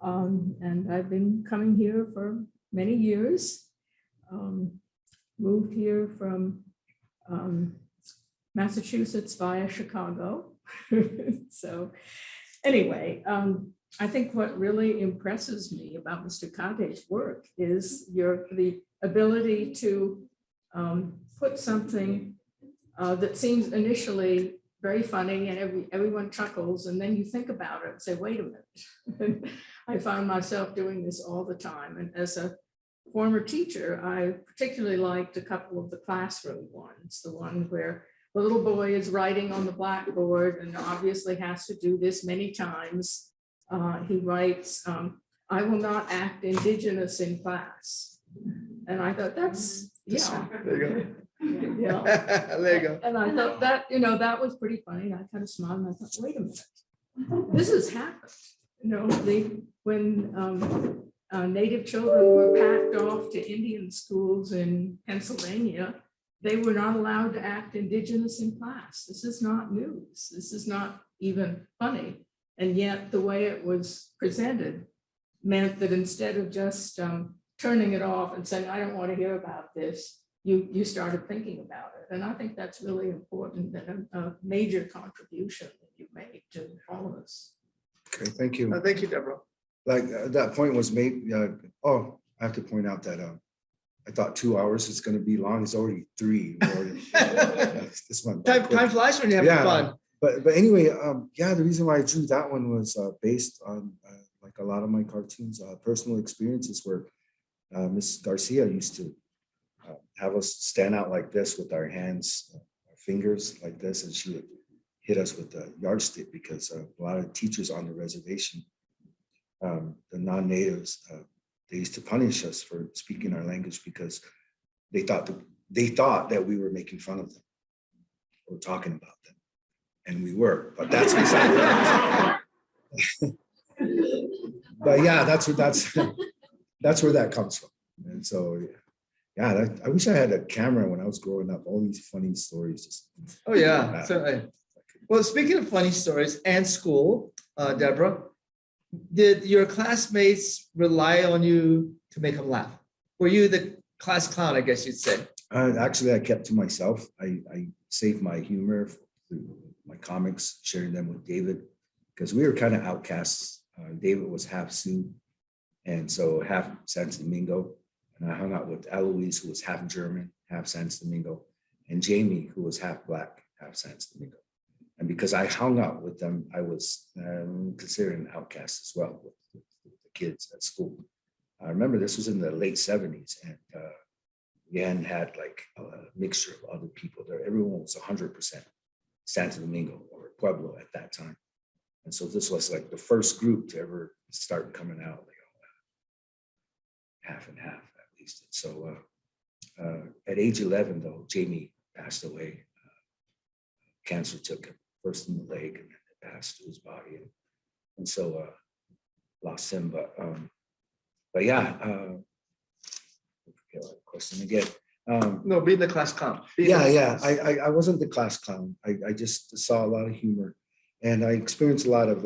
and I've been coming here for many years. Moved here from Massachusetts via Chicago. So anyway, I think what really impresses me about Mr. Cate's work is the ability to put something that seems initially very funny and everyone chuckles, and then you think about it and say, wait a minute. I find myself doing this all the time. And as a former teacher, I particularly liked a couple of the classroom ones, the one where the little boy is writing on the blackboard and obviously has to do this many times. He writes, I will not act indigenous in class. And I thought that's, yeah. There you Yeah. go. There you go. And I thought that, that was pretty funny. And I kind of smiled and I thought, wait a minute. This has happened, when Native children were packed off to Indian schools in Pennsylvania, they were not allowed to act indigenous in class. This is not news. This is not even funny. And yet the way it was presented meant that instead of just turning it off and saying, I don't want to hear about this, you started thinking about it. And I think that's really important and a major contribution that you made to all of us. Okay, thank you. Thank you, Deborah. Like that point was made. Oh, I have to point out that I thought 2 hours is going to be long. It's already 3. This one. Time flies when you're having fun. But anyway, yeah, the reason why I drew that one was based on like a lot of my cartoons, personal experiences where Miss Garcia used to have us stand out like this with our hands, our fingers like this, and she would hit us with a yardstick because a lot of teachers on the reservation, the non-natives, they used to punish us for speaking our language because they thought that we were making fun of them or talking about them, and we were. But that's beside the point. But yeah, that's where that comes from. And so, yeah, I wish I had a camera when I was growing up. All these funny stories. Just Oh yeah, certainly. Well, speaking of funny stories and school, Deborah, did your classmates rely on you to make them laugh? Were you the class clown, I guess you'd say? Actually, I kept to myself. I saved my humor through my comics, sharing them with David, because we were kind of outcasts. David was half Sioux, and so half Santo Domingo. And I hung out with Eloise, who was half German, half Santo Domingo, and Jamie, who was half Black, half Santo Domingo. And because I hung out with them, I was considered an outcast as well with the kids at school. I remember this was in the late 70s, and we hadn't had like a mixture of other people there. Everyone was 100% Santo Domingo or Pueblo at that time. And so this was like the first group to ever start coming out, like half and half at least. And so at age 11, though, Jamie passed away. Cancer took him first in the leg and then it passed to his body. And so lost him. But yeah, question again. No, being the class clown. I wasn't the class clown. I just saw a lot of humor, and I experienced a lot of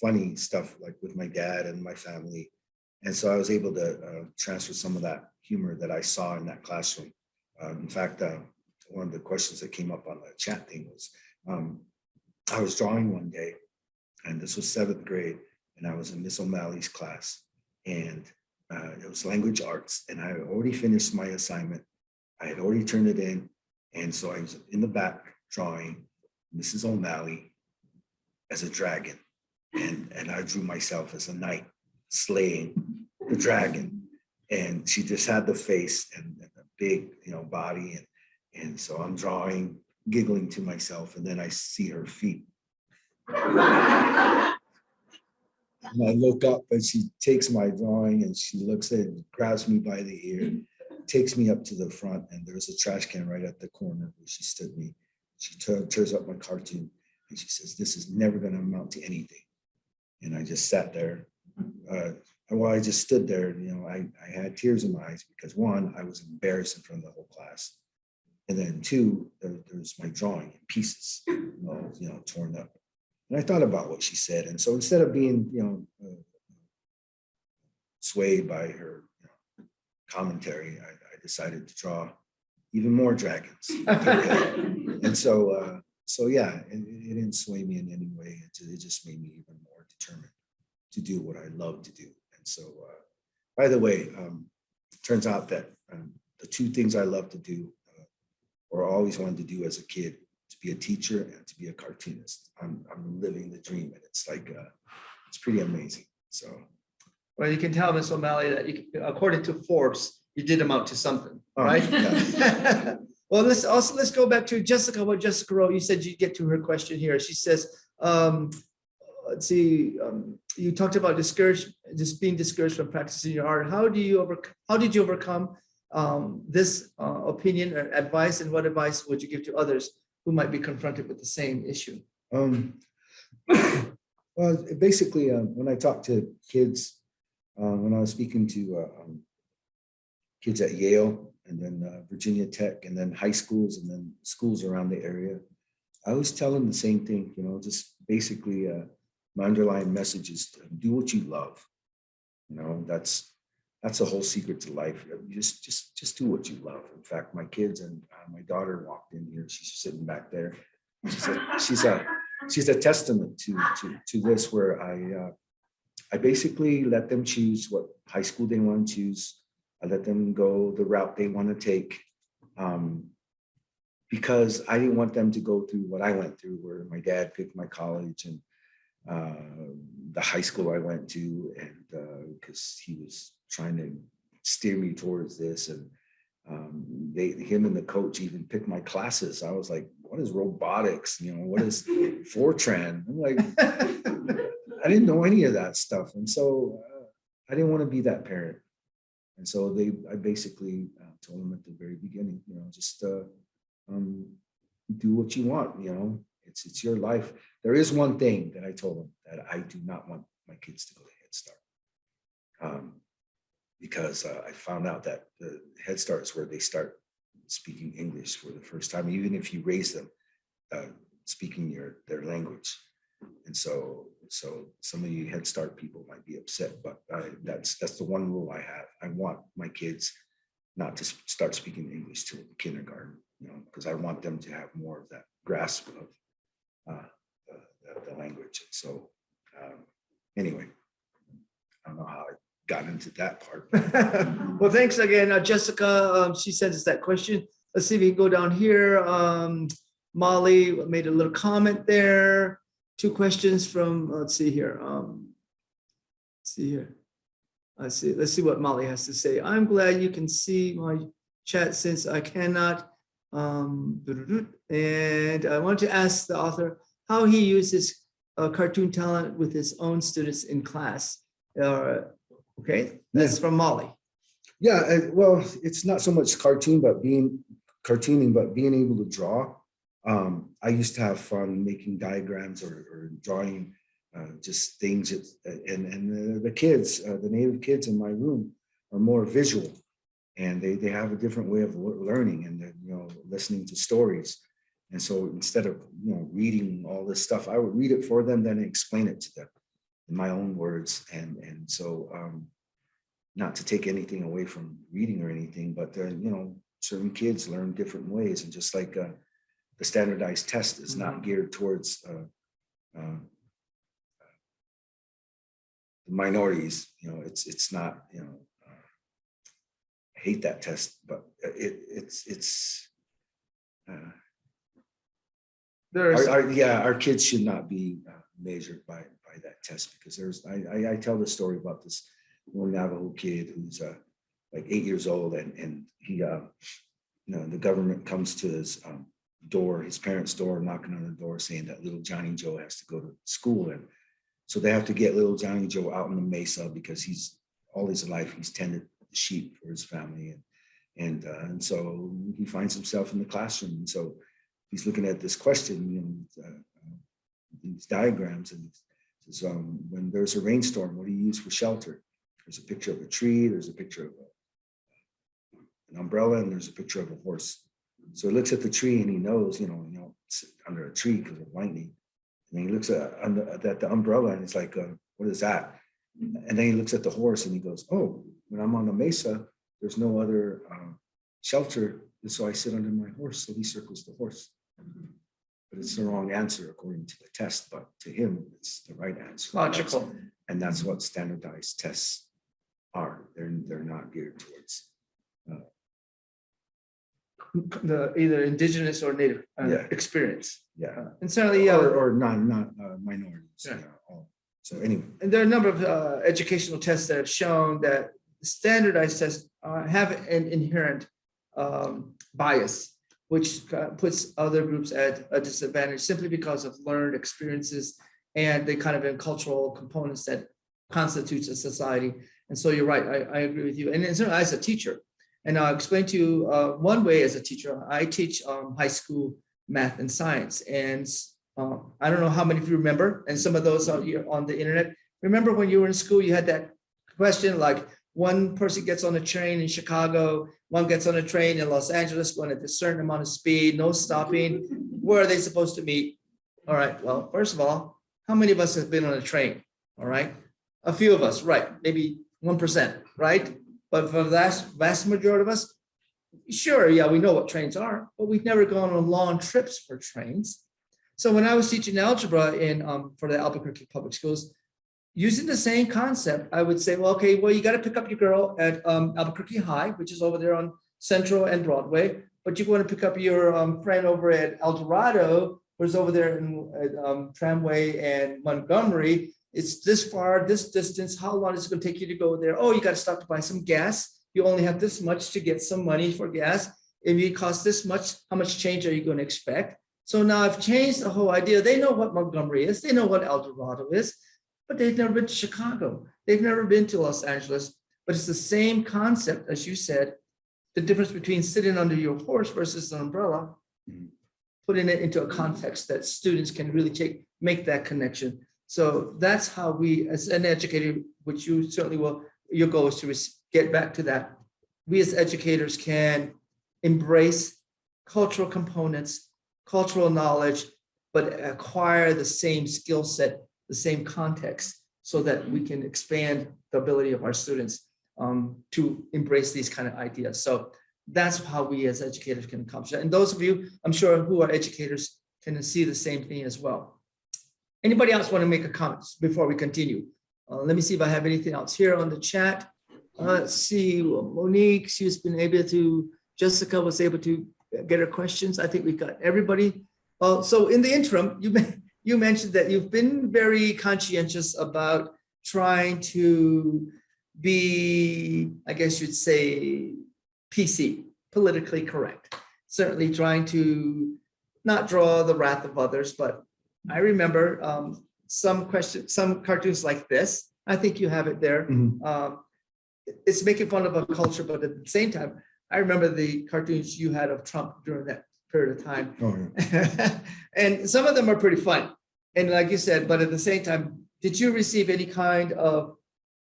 funny stuff like with my dad and my family. And so I was able to transfer some of that humor that I saw in that classroom. In fact, one of the questions that came up on the chat thing was, I was drawing one day, and this was 7th grade, and I was in Miss O'Malley's class, and it was language arts, and I had already finished my assignment. I had already turned it in, and so I was in the back drawing Mrs. O'Malley as a dragon, and I drew myself as a knight slaying the dragon, and she just had the face and a big, body, and so I'm drawing, giggling to myself, and then I see her feet. And I look up and she takes my drawing and she looks at it, grabs me by the ear, takes me up to the front, and there's a trash can right at the corner where she stood me. She tears up my cartoon and she says, "This is never going to amount to anything." And I just sat there. I just stood there. I had tears in my eyes because 1, I was embarrassed in front of the whole class. And then 2, there's my drawing in pieces, torn up. And I thought about what she said. And so instead of being, swayed by her commentary, I decided to draw even more dragons. And so yeah, it didn't sway me in any way. It just made me even more determined to do what I love to do. And so, by the way, it turns out that the 2 things I love to do, or always wanted to do as a kid, to be a teacher and to be a cartoonist. I'm living the dream, and it's like it's pretty amazing. So, well, you can tell Miss O'Malley that according to Forbes, you did amount to something, right? Yeah. Well, let's go back to Jessica. What Jessica wrote, you said you get to her question here. She says, let's see, you talked about being discouraged from practicing your art. How did you overcome this opinion or advice, and what advice would you give to others who might be confronted with the same issue? Well, basically, when I talk to kids, when I was speaking to kids at Yale and then Virginia Tech and then high schools and then schools around the area, I always tell them the same thing, just basically my underlying message is to do what you love. That's the whole secret to life. Just do what you love. In fact, my kids and my daughter walked in here. She's sitting back there. She's a testament to this, where I basically let them choose what high school they want to choose. I let them go the route they want to take, because I didn't want them to go through what I went through, where my dad picked my college and the high school I went to, and because he was trying to steer me towards this, and him and the coach even picked my classes. I was like, what is robotics? What is Fortran? I'm like, I didn't know any of that stuff. And so I didn't want to be that parent. And so I basically told them at the very beginning, just do what you want, it's your life. There is one thing that I told them, that I do not want my kids to go to Head Start. Because I found out that the Head Start is where they start speaking English for the first time, even if you raise them speaking their language. And so some of you Head Start people might be upset, but that's the one rule I have. I want my kids not to start speaking English till kindergarten, because I want them to have more of that grasp of the language. And so anyway, I don't know how I got into that part. Well, thanks again, Jessica. She sent us that question. Let's see if we can go down here. Molly made a little comment there. 2 questions from, let's see here. Let's see what Molly has to say. I'm glad you can see my chat since I cannot. And I want to ask the author how he uses cartoon talent with his own students in class. Okay, that's from Molly. Yeah, well, it's not so much cartooning, but being able to draw. I used to have fun making diagrams or drawing just things. And the kids, the native kids in my room, are more visual, and they have a different way of learning, and listening to stories. And so instead of reading all this stuff, I would read it for them, then explain it to them in my own words. And so not to take anything away from reading or anything, but certain kids learn different ways, and just like the standardized test is not geared towards the minorities. It's not. I hate that test, but it's. Our kids should not be measured by that test, because I tell the story about this one Navajo kid who's like 8 years old, and he the government comes to his door, his parents' door, knocking on the door, saying that little Johnny Joe has to go to school, and so they have to get little Johnny Joe out in the mesa, because he's all his life he's tended the sheep for his family, and so he finds himself in the classroom, and so he's looking at this question, these diagrams, and he says, when there's a rainstorm, what do you use for shelter? There's a picture of a tree, there's a picture of an umbrella, and there's a picture of a horse. So he looks at the tree, and he knows, sit under a tree because of lightning. And then he looks at the umbrella, and he's like, what is that? And then he looks at the horse, and he goes, oh, when I'm on the mesa, there's no other shelter, and so I sit under my horse. So he circles the horse. But it's the wrong answer according to the test, but to him, it's the right answer. Logical. And that's what standardized tests are. They're not geared towards the either indigenous or native experience. Yeah. And certainly, or not minorities. Yeah. So anyway. And there are a number of educational tests that have shown that standardized tests have an inherent bias, which puts other groups at a disadvantage simply because of learned experiences and the kind of cultural components that constitutes a society. And so you're right, I agree with you. And certainly as a teacher, and I'll explain to you one way as a teacher. I teach high school math and science, and I don't know how many of you remember, and some of those out here on the internet. Remember when you were in school, you had that question like one person gets on a train in Chicago, one gets on a train in Los Angeles going at a certain amount of speed, no stopping. Where are they supposed to meet? All right, well, first of all, how many of us have been on a train? All right, a few of us, right? Maybe 1%, right? But for the vast majority of us, sure, yeah, we know what trains are, but we've never gone on long trips for trains. So when I was teaching algebra in for the Albuquerque Public Schools, using the same concept, I would say, well, okay, well, you got to pick up your girl at Albuquerque High, which is over there on Central and Broadway, but you want to pick up your friend over at El Dorado, who's over there in Tramway and Montgomery. It's this far, this distance. How long is it going to take you to go there? Oh, you got to stop to buy some gas. You only have this much to get some money for gas. If it costs this much, how much change are you going to expect? So now I've changed the whole idea. They know what Montgomery is. They know what El Dorado is, but they've never been to Chicago. They've never been to Los Angeles, but it's the same concept, as you said, the difference between sitting under your horse versus an umbrella, putting it into a context that students can really make that connection. So that's how we, as an educator, which you certainly will, your goal is to get back to that. We as educators can embrace cultural components, cultural knowledge, but acquire the same skill set, the same context, so that we can expand the ability of our students to embrace these kind of ideas. So that's how we as educators can accomplish that. And those of you, I'm sure, who are educators can see the same thing as well. Anybody else want to make a comment before we continue? Let me see if I have anything else here on the chat. Let's see, Monique, Jessica was able to get her questions. I think we got everybody. So in the interim, you mentioned that you've been very conscientious about trying to be, I guess you'd say, PC, politically correct. Certainly trying to not draw the wrath of others, but I remember some cartoons like this. I think you have it there. It's making fun of a culture, but at the same time, I remember the cartoons you had of Trump during that period of time. Oh, yeah. And some of them are pretty fun. And like you said, but at the same time, did you receive any kind of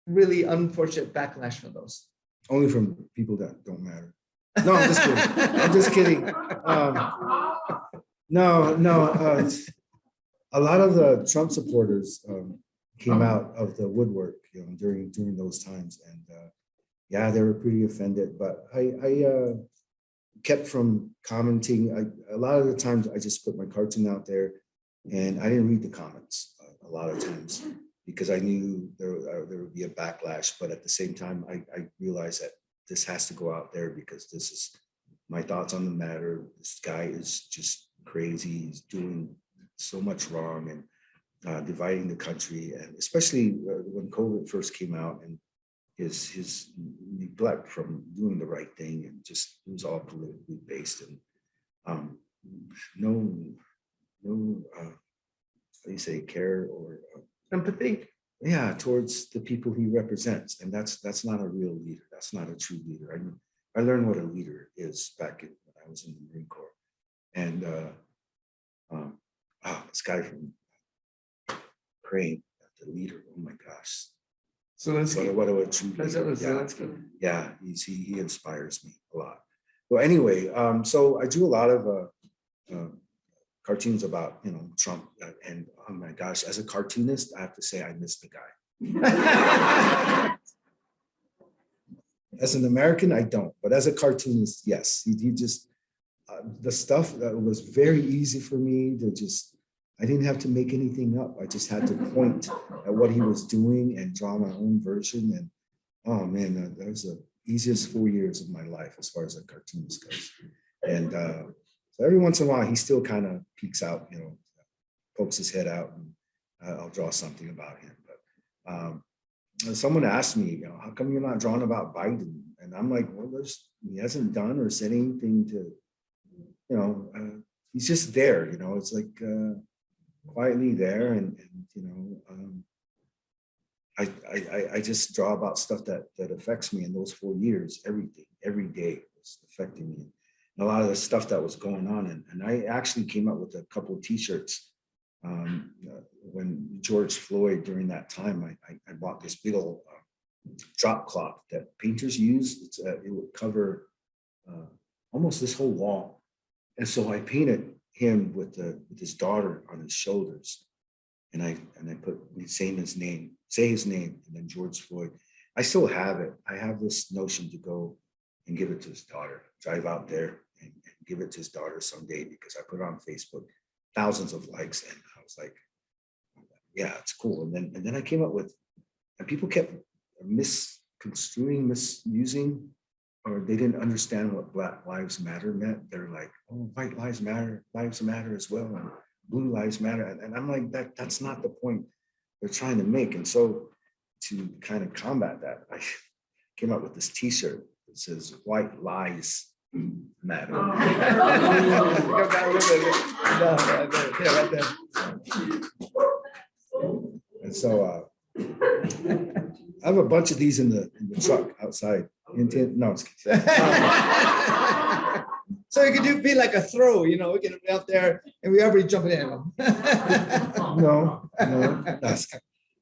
really unfortunate backlash from those? Only from people that don't matter. No, I'm just kidding. I'm just kidding. A lot of the Trump supporters came out of the woodwork, during those times, and yeah, they were pretty offended. But I kept from commenting. A lot of the times, I just put my cartoon out there, and I didn't read the comments a lot of times because I knew there would be a backlash. But at the same time, I realized that this has to go out there because this is my thoughts on the matter. This guy is just crazy. He's doing so much wrong and dividing the country, and especially when COVID first came out and his neglect from doing the right thing, and just it was all politically based, and no how do you say, care or Empathy. yeah, towards the people he represents. And that's not a real leader. That's not a true leader. I learned what a leader is back when I was in the Marine Corps. And this guy from Crane, the leader, oh my gosh. So let's what a true leader. Yeah, he inspires me a lot. Well, anyway, so I do a lot of cartoons about Trump, and oh my gosh, as a cartoonist, I have to say I miss the guy. As an American, I don't, but as a cartoonist, yes, he just the stuff that was very easy for me to just. I didn't have to make anything up. I just had to point at what he was doing and draw my own version. And oh man, that was the easiest 4 years of my life as far as a cartoonist goes. And so every once in a while, he still kind of peeks out, pokes his head out, and I'll draw something about him. But someone asked me, how come you're not drawing about Biden? And I'm like, well, he hasn't done or said anything to, he's just there, it's like quietly there. And I just draw about stuff that affects me in those 4 years. Everything, every day was affecting me. And a lot of the stuff that was going on. And I actually came up with a couple of t-shirts when George Floyd, during that time, I bought this big old drop cloth that painters use. It would cover almost this whole wall. And so I painted him with his daughter on his shoulders. And I put say his name, and then George Floyd. I still have it. I have this notion to go and give it to his daughter, drive out there and give it to his daughter someday, because I put it on Facebook, thousands of likes. And I was like, yeah, it's cool. And then I came up with, and people kept misconstruing, misusing, or they didn't understand what Black Lives Matter meant. They're like, oh, white lives matter as well, and blue lives matter. And I'm like, that's not the point they're trying to make. And so to kind of combat that, I came up with this t-shirt that says white lies matter. And so I have a bunch of these in the truck outside. No, I'm just kidding. So you could be like a throw, we can be out there and we everybody jumping in. No, that's,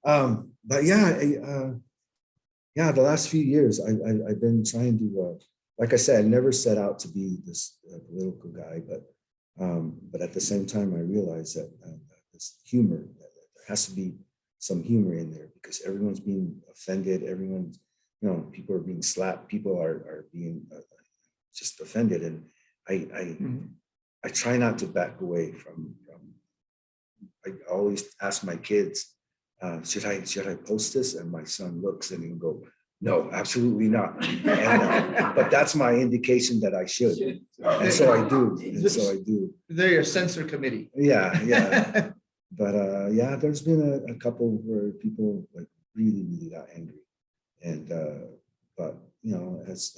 but yeah, the last few years I've been trying to, like I said, I never set out to be this political guy, but at the same time I realized that this humor, that there has to be some humor in there, because everyone's being offended, everyone's, people are being slapped, people are being just offended, and I try not to back away from. I always ask my kids, should I post this? And my son looks and he'll go, no, absolutely not. But that's my indication that I should, and so I do. They're your censor committee. Yeah. But yeah, there's been a couple where people like really got angry, and but as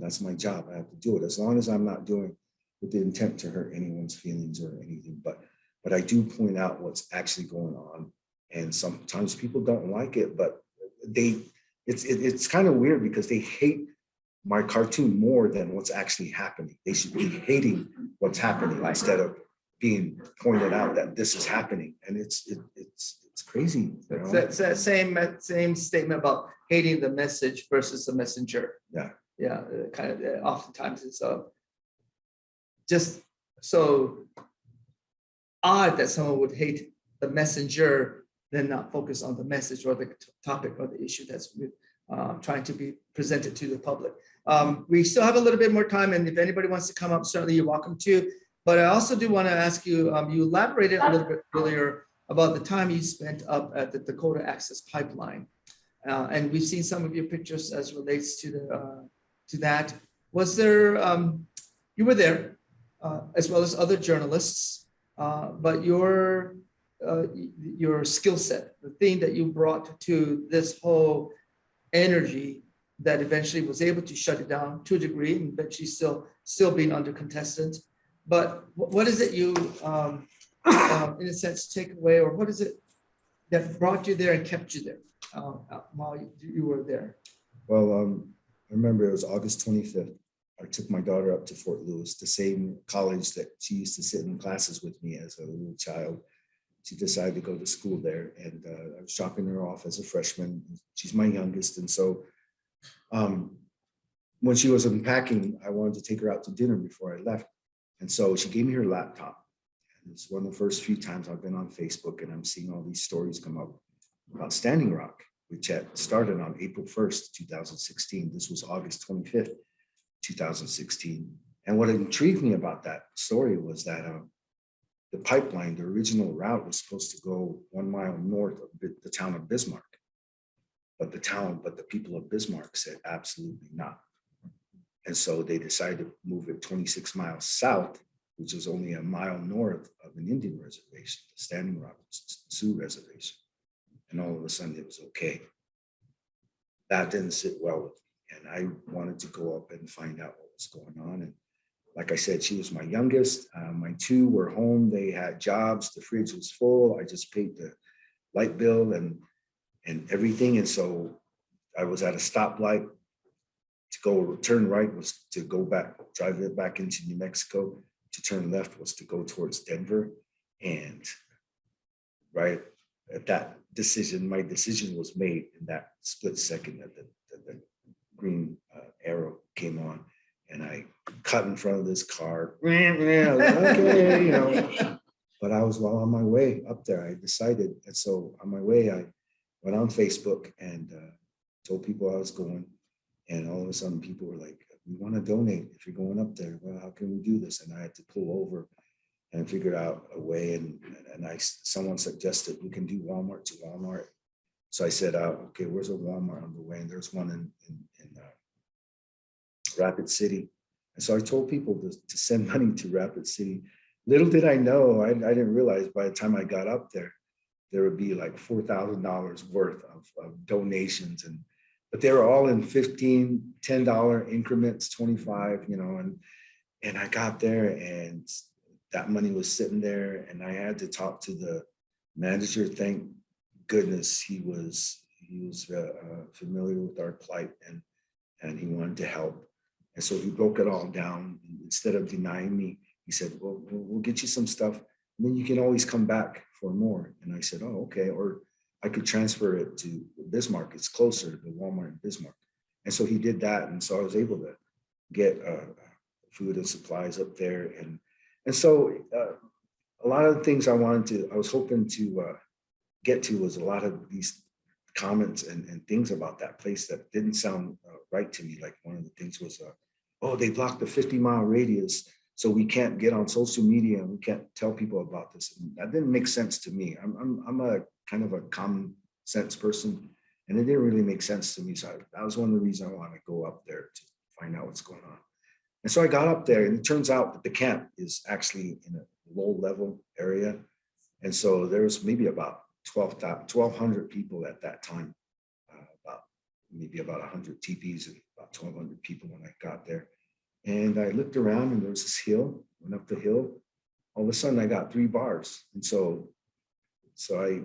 that's my job. I have to do it, as long as I'm not doing with the intent to hurt anyone's feelings or anything. But I do point out what's actually going on, and sometimes people don't like it, but it's kind of weird because they hate my cartoon more than what's actually happening. They should be hating what's happening instead of being pointed out that this is happening, and it's crazy. It's that same statement about hating the message versus the messenger. Yeah, kind of. Oftentimes it's just so odd that someone would hate the messenger, then not focus on the message or the topic or the issue that's trying to be presented to the public. We still have a little bit more time, and if anybody wants to come up, certainly you're welcome to. But I also do want to ask you, you elaborated a little bit earlier about the time you spent up at the Dakota Access Pipeline. And we've seen some of your pictures as relates to that. Was there, you were there, as well as other journalists, but your skill set, the thing that you brought to this whole energy that eventually was able to shut it down to a degree, and eventually still being under contestant. But what is it you, in a sense, take away, or what is it that brought you there and kept you there while you were there? Well, I remember it was August 25th. I took my daughter up to Fort Lewis, the same college that she used to sit in classes with me as a little child. She decided to go to school there, and I was dropping her off as a freshman. She's my youngest, and so when she was unpacking, I wanted to take her out to dinner before I left. And so she gave me her laptop. And it's one of the first few times I've been on Facebook, and I'm seeing all these stories come up about Standing Rock, which had started on April 1st, 2016. This was August 25th, 2016. And what intrigued me about that story was that the pipeline, the original route, was supposed to go 1 mile north of the town of Bismarck. But the people of Bismarck said absolutely not. And so they decided to move it 26 miles south, which is only a mile north of an Indian reservation, the Standing Rock Sioux Reservation. And all of a sudden it was okay. That didn't sit well with me. And I wanted to go up and find out what was going on. And like I said, she was my youngest. My two were home. They had jobs. The fridge was full. I just paid the light bill and everything. And so I was at a stoplight. To go turn right was to go back, drive it back into New Mexico. To turn left was to go towards Denver. And right at that decision, my decision was made in that split second that the green arrow came on, and I cut in front of this car. Okay, you know. But I was well on my way up there. I decided, and so on my way, I went on Facebook and told people I was going, and all of a sudden, people were like, "We want to donate if you're going up there. Well, how can we do this?" And I had to pull over and figured out a way. And someone suggested we can do Walmart to Walmart. So I said, okay, where's a Walmart on the way? And there's one in Rapid City. And so I told people to send money to Rapid City. Little did I know, I didn't realize by the time I got up there, there would be like $4,000 worth of donations. But they were all in $15, $10 increments, 25, you know, and I got there and that money was sitting there, and I had to talk to the manager. Thank goodness he was familiar with our plight, and he wanted to help. And so he broke it all down. Instead of denying me, he said, "Well, we'll get you some stuff, and then you can always come back for more." And I said, "Oh, okay." Or I could transfer it to Bismarck. It's closer to Walmart in Bismarck. And so he did that, and so I was able to get food and supplies up there. And so a lot of the things I was hoping to get to was a lot of these comments and things about that place that didn't sound right to me. Like one of the things was, oh, they blocked the 50-mile radius, so we can't get on social media and we can't tell people about this. And that didn't make sense to me. I'm a kind of a common sense person, and it didn't really make sense to me. So that was one of the reasons I want to go up there to find out what's going on. And so I got up there, and it turns out that the camp is actually in a low-level area. And so there was maybe about 1,200 people at that time, maybe about 100 teepees and about 1,200 people when I got there. And I looked around, and there was this hill, went up the hill. All of a sudden, I got 3 bars. And so I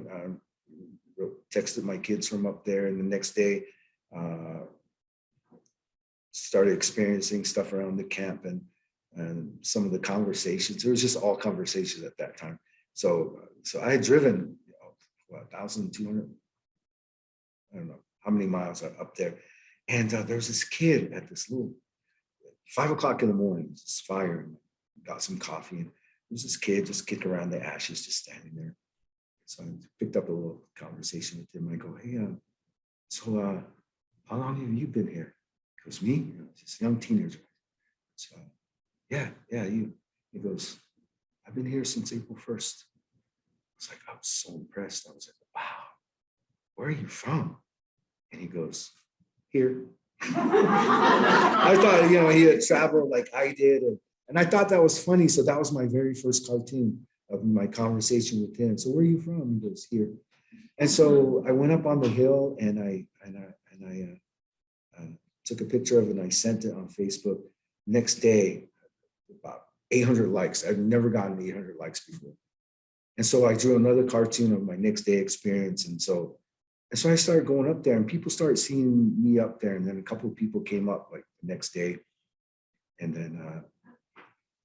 texted my kids from up there, and the next day, started experiencing stuff around the camp and some of the conversations. It was just all conversations at that time. So I had driven 1,200, I don't know how many miles up there. And there was this kid at this little 5 o'clock in the morning, this fire, and got some coffee. And there's this kid just kicking around the ashes, just standing there. So I picked up a little conversation with him. I go, "Hey, so how long have you been here?" He goes, "Me?" Just a young teenager. So, yeah, you. He goes, "I've been here since April 1st. It's like, I was so impressed. I was like, "Wow, where are you from?" And he goes, "Here." I thought, he had traveled like I did. And I thought that was funny. So that was my very first cartoon of my conversation with him. "So where are you from?" He goes, "Here." And so I went up on the hill, and I took a picture of it, and I sent it on Facebook. Next day, about 800 likes. I've never gotten 800 likes before. And so I drew another cartoon of my next day experience. And so I started going up there, and people started seeing me up there. And then a couple of people came up like the next day. And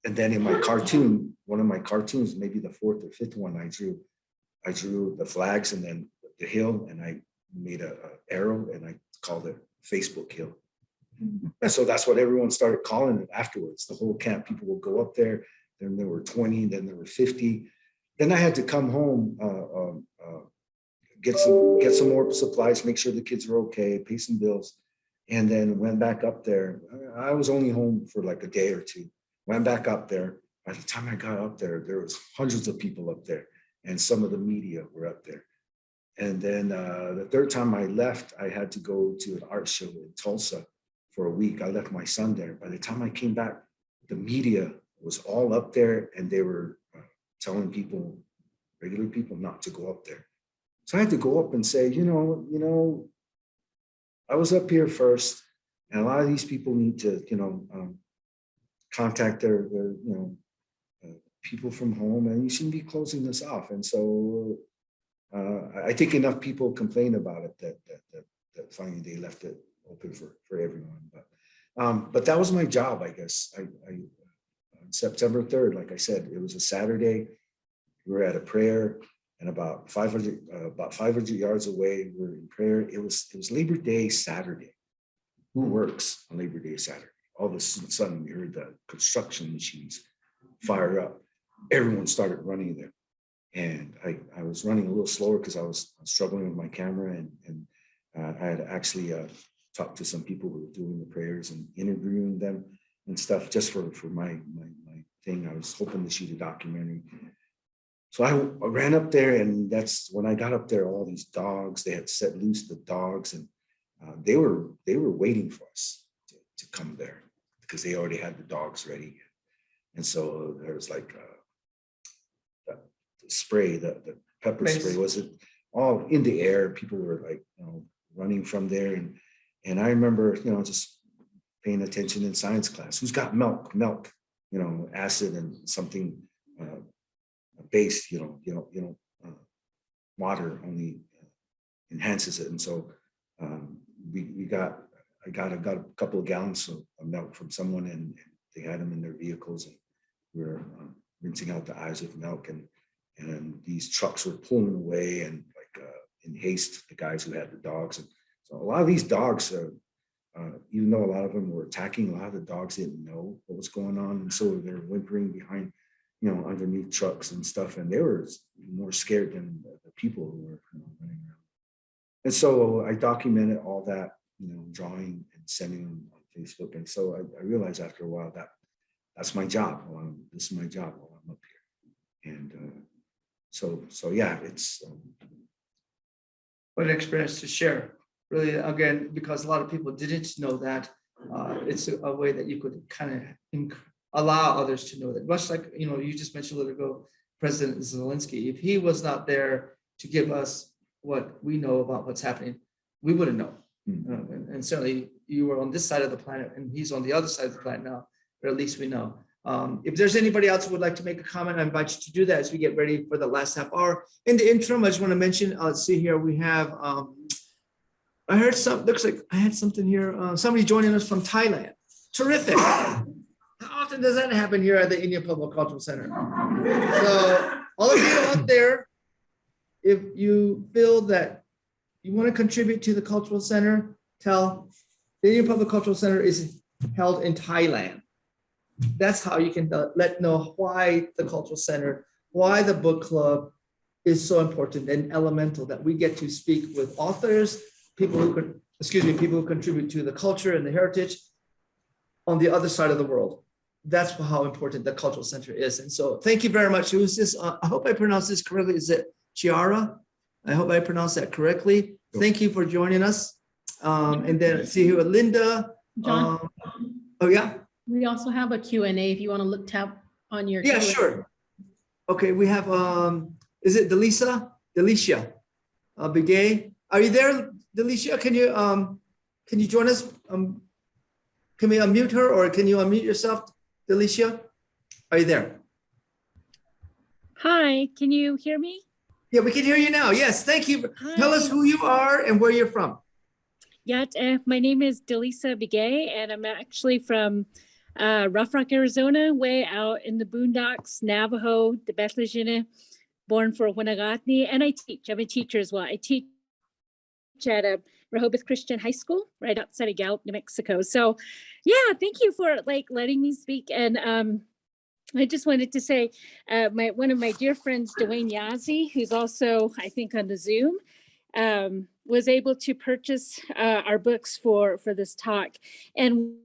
then in my cartoon, one of my cartoons, maybe the 4th or 5th one, I drew the flags and then the hill, and I made a arrow, and I called it Facebook Hill. And so that's what everyone started calling it afterwards. The whole camp, people would go up there. Then there were 20, then there were 50. Then I had to come home, get some more supplies, make sure the kids were okay, pay some bills, and then went back up there. I was only home for like a day or two. Went back up there. By the time I got up there, there was hundreds of people up there, and some of the media were up there. And then the 3rd time I left, I had to go to an art show in Tulsa for a week. I left my son there. By the time I came back, the media was all up there, and they were telling people, regular people, not to go up there. So I had to go up and say, I was up here first, and a lot of these people need to, contact their people from home, and you shouldn't be closing this off. And so I think enough people complain about it that finally they left it open for everyone. But that was my job, I guess. On September 3rd, like I said, it was a Saturday. We were at a prayer, and about 500 yards away, we're in prayer. It was Labor Day Saturday. Who works on Labor Day Saturday? All of a sudden, we heard the construction machines fire up. Everyone started running there. And I was running a little slower because I was struggling with my camera, and I had actually talked to some people who were doing the prayers and interviewing them and stuff just for my thing. I was hoping to shoot a documentary. So I ran up there, and that's when I got up there, all these dogs, they had set loose the dogs, and they were waiting for us to come there because they already had the dogs ready. And so there was like the spray, the pepper spray, was it all in the air? People were like, running from there. And I remember, just paying attention in science class. Who's got milk, acid and something base, water only enhances it. And so I got a couple of gallons of milk from someone, and they had them in their vehicles, and we were rinsing out the eyes with milk, and these trucks were pulling away, and like in haste, the guys who had the dogs. And so a lot of these dogs, even though a lot of them were attacking, a lot of the dogs didn't know what was going on, and so they were whimpering behind, underneath trucks and stuff, and they were more scared than the people who were running around. And so I documented all that, drawing and sending them on Facebook. And so I realized after a while that that's my job. This is my job while I'm up here. And so yeah, it's What an experience to share. Really, again, because a lot of people didn't know that. It's a way that you could kind of allow others to know that. Much like, you just mentioned a little ago, President Zelensky, if he was not there to give us what we know about what's happening, we wouldn't know. And certainly you were on this side of the planet, and he's on the other side of the planet now, or at least we know. If there's anybody else who would like to make a comment, I invite you to do that as we get ready for the last half hour. In the interim, I just want to mention, let's see here, we have, I heard looks like I had something here, somebody joining us from Thailand. Terrific. How often does that happen here at the Indian Public Cultural Center? So all of you out there, if you feel that you want to contribute to the cultural center, tell the Indian Public Cultural Center is held in Thailand. That's how you can know why the cultural center, why the book club is so important and elemental, that we get to speak with authors, people who contribute to the culture and the heritage on the other side of the world. That's how important the cultural center is. And so thank you very much. Who's this? I hope I pronounced this correctly. Is it Chiara? I hope I pronounced that correctly. Thank you for joining us. And then see here with Linda. John, Oh yeah. we also have a Q&A if you want to look tap on your. Yeah, Q&A. sure. Okay, we have, is it Delicia Bigay? Are you there, Delicia? Can you join us? Can we unmute her, or can you unmute yourself, Delicia? Are you there? Hi, can you hear me? Yeah, we can hear you now. Yes, thank you. Hi. Tell us who you are and where you're from. Yeah, my name is Delisa Bigay, and I'm actually from Rough Rock, Arizona, way out in the boondocks, Navajo, the Betlejina, born for Winnegatni, and I teach. I'm a teacher as well. I teach at a Rehoboth Christian High School right outside of Gallup, New Mexico. So yeah, thank you for letting me speak. And I just wanted to say, one of my dear friends, Dwayne Yazzie, who's also, I think, on the Zoom, was able to purchase our books for this talk. And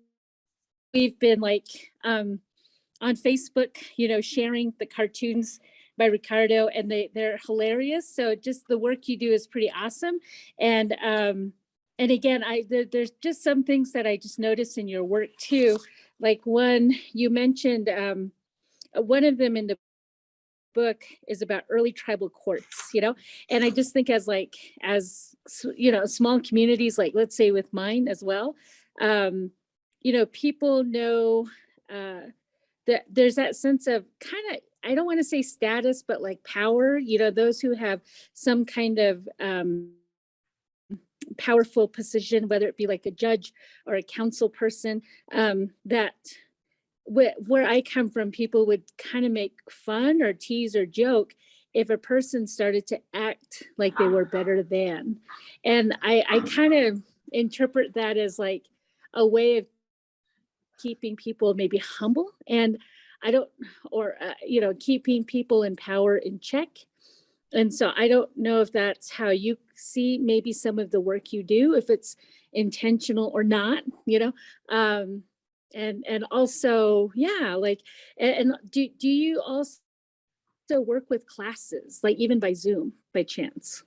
we've been on Facebook, sharing the cartoons by Ricardo, and they're hilarious. So just the work you do is pretty awesome. And again, there's just some things that I just noticed in your work too. Like one, you mentioned, one of them in the book is about early tribal courts, and I just think as small communities, like let's say with mine as well, people know that there's that sense of kind of, I don't want to say status, but like power, those who have some kind of powerful position, whether it be like a judge or a council person, that where I come from, people would kind of make fun or tease or joke if a person started to act like they were better than. And I kind of interpret that as like a way of keeping people maybe humble, and I don't, or, keeping people in power in check. And so I don't know if that's how you see maybe some of the work you do, if it's intentional or not, and also, yeah, like, and do you also work with classes, like even by Zoom by chance?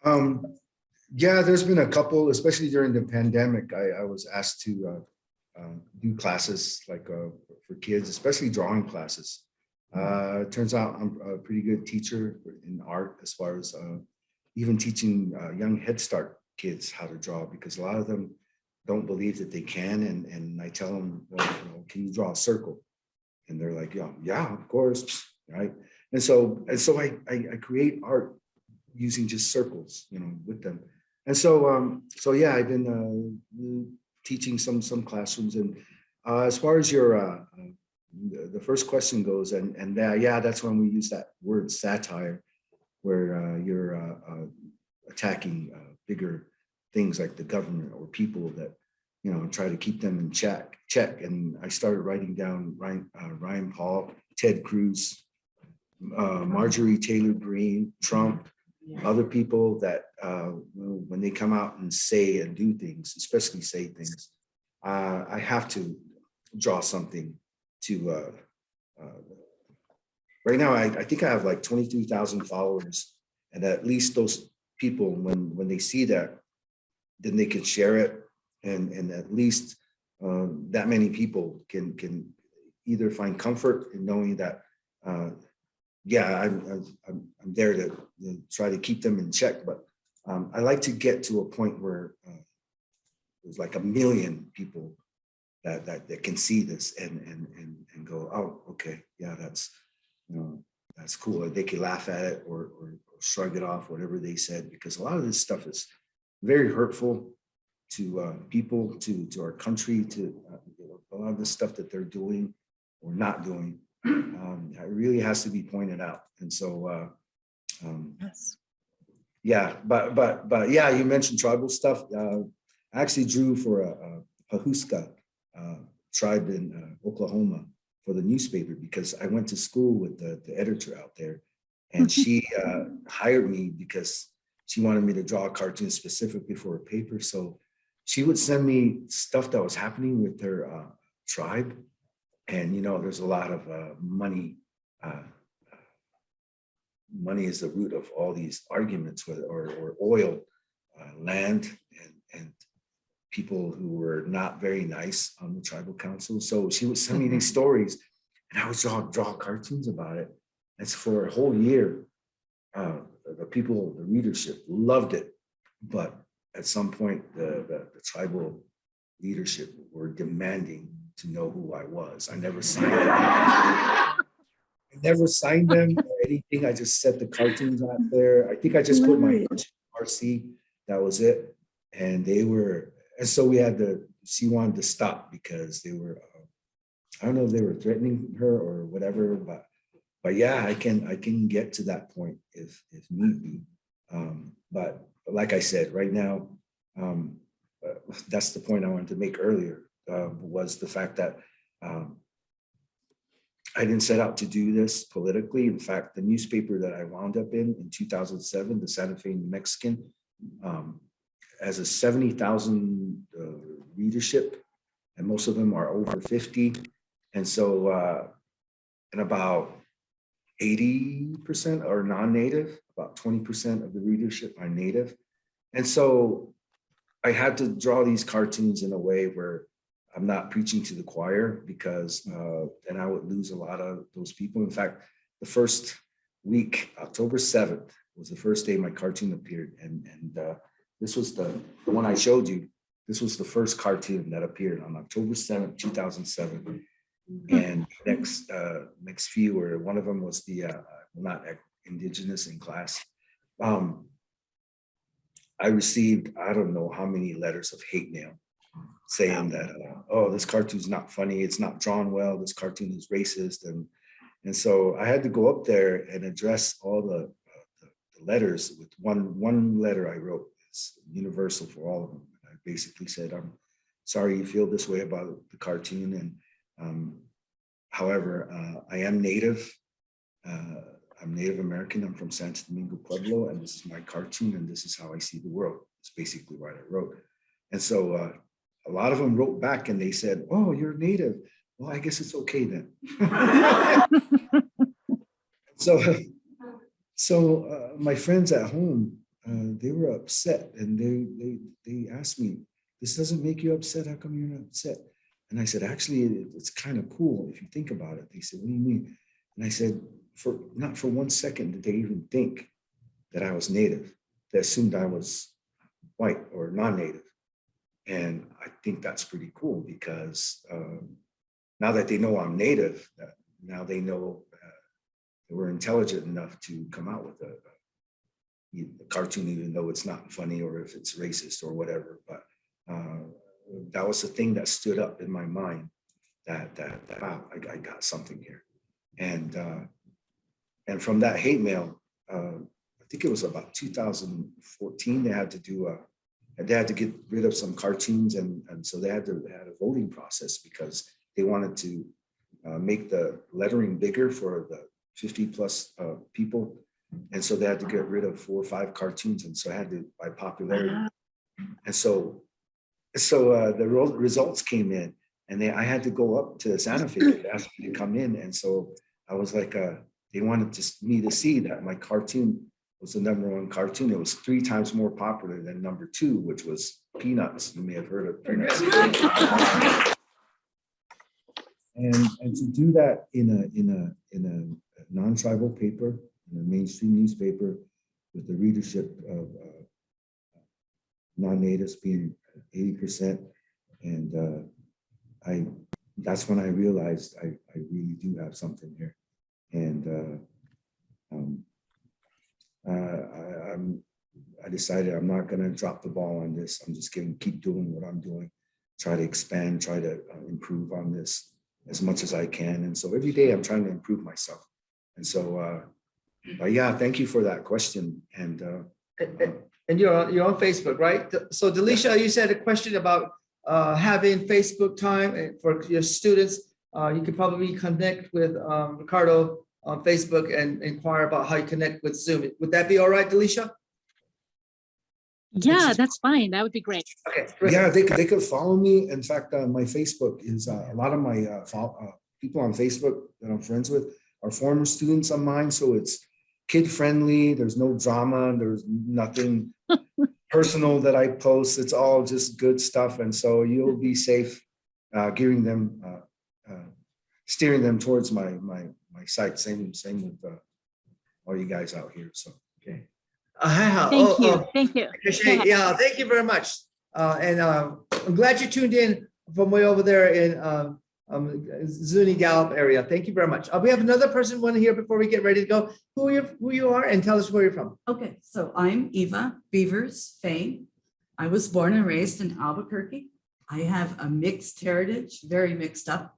Yeah, there's been a couple, especially during the pandemic. I was asked to do classes like for kids, especially drawing classes. It turns out I'm a pretty good teacher in art, as far as even teaching young Head Start kids how to draw, because a lot of them don't believe that they can. And I tell them, well, can you draw a circle? And they're like, yeah, of course, right? And so I create art using just circles, with them. And so yeah, I've been teaching some classrooms. And as far as your the first question goes, and yeah, that's when we use that word satire, where you're attacking bigger things like the government or people that try to keep them in check. And I started writing down Ryan Paul, Ted Cruz, Marjorie Taylor Greene, Trump, other people that when they come out and say and do things, especially say things, I have to draw something to right now. I think I have like 22,000 followers, and at least those people, when they see that, then they can share it, and at least that many people can either find comfort in knowing that yeah, I'm there to try to keep them in check. But I like to get to a point where there's like 1 million people that can see this and go, oh, okay, yeah, that's cool. Or they can laugh at it or shrug it off, whatever they said, because a lot of this stuff is very hurtful to people, to our country, to a lot of the stuff that they're doing or not doing. It really has to be pointed out. And so Yes. yeah, but yeah, you mentioned tribal stuff. I actually drew for a Pahuska tribe in Oklahoma for the newspaper, because I went to school with the editor out there, and she hired me because she wanted me to draw a cartoon specifically for a paper. So she would send me stuff that was happening with their tribe. And, there's a lot of money. Money is the root of all these arguments, or oil, land, and people who were not very nice on the tribal council. So she would send me these stories, and I would draw cartoons about it. And so for a whole year, the people, the readership loved it. But at some point, the tribal leadership were demanding to know who I was. I never signed them. I never signed them or anything. I just set the cartoons out there. I think I just put my RC. That was it. And so she wanted to stop because they were, I don't know if they were threatening her or whatever, but yeah, I can get to that point if need be. But like I said, right now, that's the point I wanted to make earlier. Was the fact that I didn't set out to do this politically. In fact, the newspaper that I wound up in 2007, the Santa Fe New Mexican, has a 70,000 readership, and most of them are over 50. And so, and about 80% are non-native, about 20% of the readership are native. And so I had to draw these cartoons in a way where I'm not preaching to the choir, because then I would lose a lot of those people. In fact, the first week, October 7th, was the first day my cartoon appeared. And this was the one I showed you. This was the first cartoon that appeared on October 7th, 2007. And next few, were, one of them was the, not indigenous in class. I received, I don't know how many letters of hate mail saying that, oh, this cartoon's not funny, it's not drawn well, this cartoon is racist, and And so I had to go up there and address all the letters with one letter I wrote. It's universal for all of them. I basically said, I'm sorry you feel this way about the cartoon. And however, I am Native. I'm Native American. I'm from Santo Domingo, Pueblo, and this is my cartoon, and this is how I see the world. It's basically what I wrote. And so a lot of them wrote back and they said, oh, you're Native. Well, I guess it's okay then. So my friends at home, they were upset, and they asked me, this doesn't make you upset? How come you're not upset? And I said, actually, it's kind of cool if you think about it. They said, what do you mean? And I said, not for 1 second did they even think that I was Native. They assumed I was white or non-Native. And I think that's pretty cool because now that they know I'm Native, now they know that we're intelligent enough to come out with a cartoon, even though it's not funny or if it's racist or whatever. But that was the thing that stood up in my mind that wow, I got something here. And from that hate mail, I think it was about 2014, they had to get rid of some cartoons, and so they had a voting process because they wanted to make the lettering bigger for the 50 plus people, and so they had to get rid of 4 or 5 cartoons, and so I had to by popularity, and so the results came in, and I had to go up to Santa Fe to ask me to come in, and so I was like, they wanted me to see that my cartoon was the #1 cartoon. It was 3 times more popular than #2, which was Peanuts. You may have heard of Peanuts. And to do that in a non-tribal paper, in a mainstream newspaper, with the readership of non-natives being 80%, and that's when I realized I really do have something here, and I decided I'm not going to drop the ball on this. I'm just going to keep doing what I'm doing, try to expand, try to improve on this as much as I can. And so every day I'm trying to improve myself. And so, yeah, thank you for that question. And you're on Facebook, right? So Delisha, you said a question about having Facebook time for your students. You could probably connect with Ricardo on Facebook and inquire about how you connect with Zoom. Would that be all right, Delisha? Yeah, that's fine. That would be great. Okay, great. yeah, they could follow me. In fact, my Facebook is a lot of my people on Facebook that I'm friends with are former students of mine. So it's kid friendly. There's no drama. There's nothing personal that I post. It's all just good stuff. And so you'll be safe steering them towards my site. Same with all you guys out here. So, okay. Thank you. Thank you. Yeah, thank you very much. And I'm glad you tuned in from way over there in Zuni Gallup area. Thank you very much. We have another person one here before we get ready to go. Who you are and tell us where you're from. Okay, so I'm Eva Beavers Faye. I was born and raised in Albuquerque. I have a mixed heritage, very mixed up,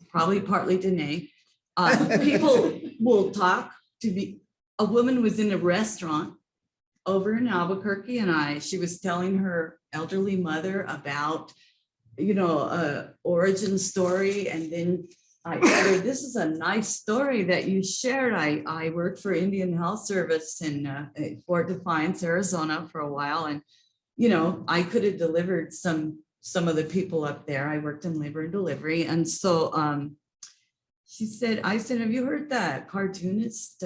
probably partly Dene. People will talk to me. A woman was in a restaurant over in Albuquerque, and she was telling her elderly mother about, origin story. And then I told her, this is a nice story that you shared. I worked for Indian Health Service in Fort Defiance, Arizona for a while. And, I could have delivered some of the people up there. I worked in labor and delivery. And so I said, have you heard that cartoonist,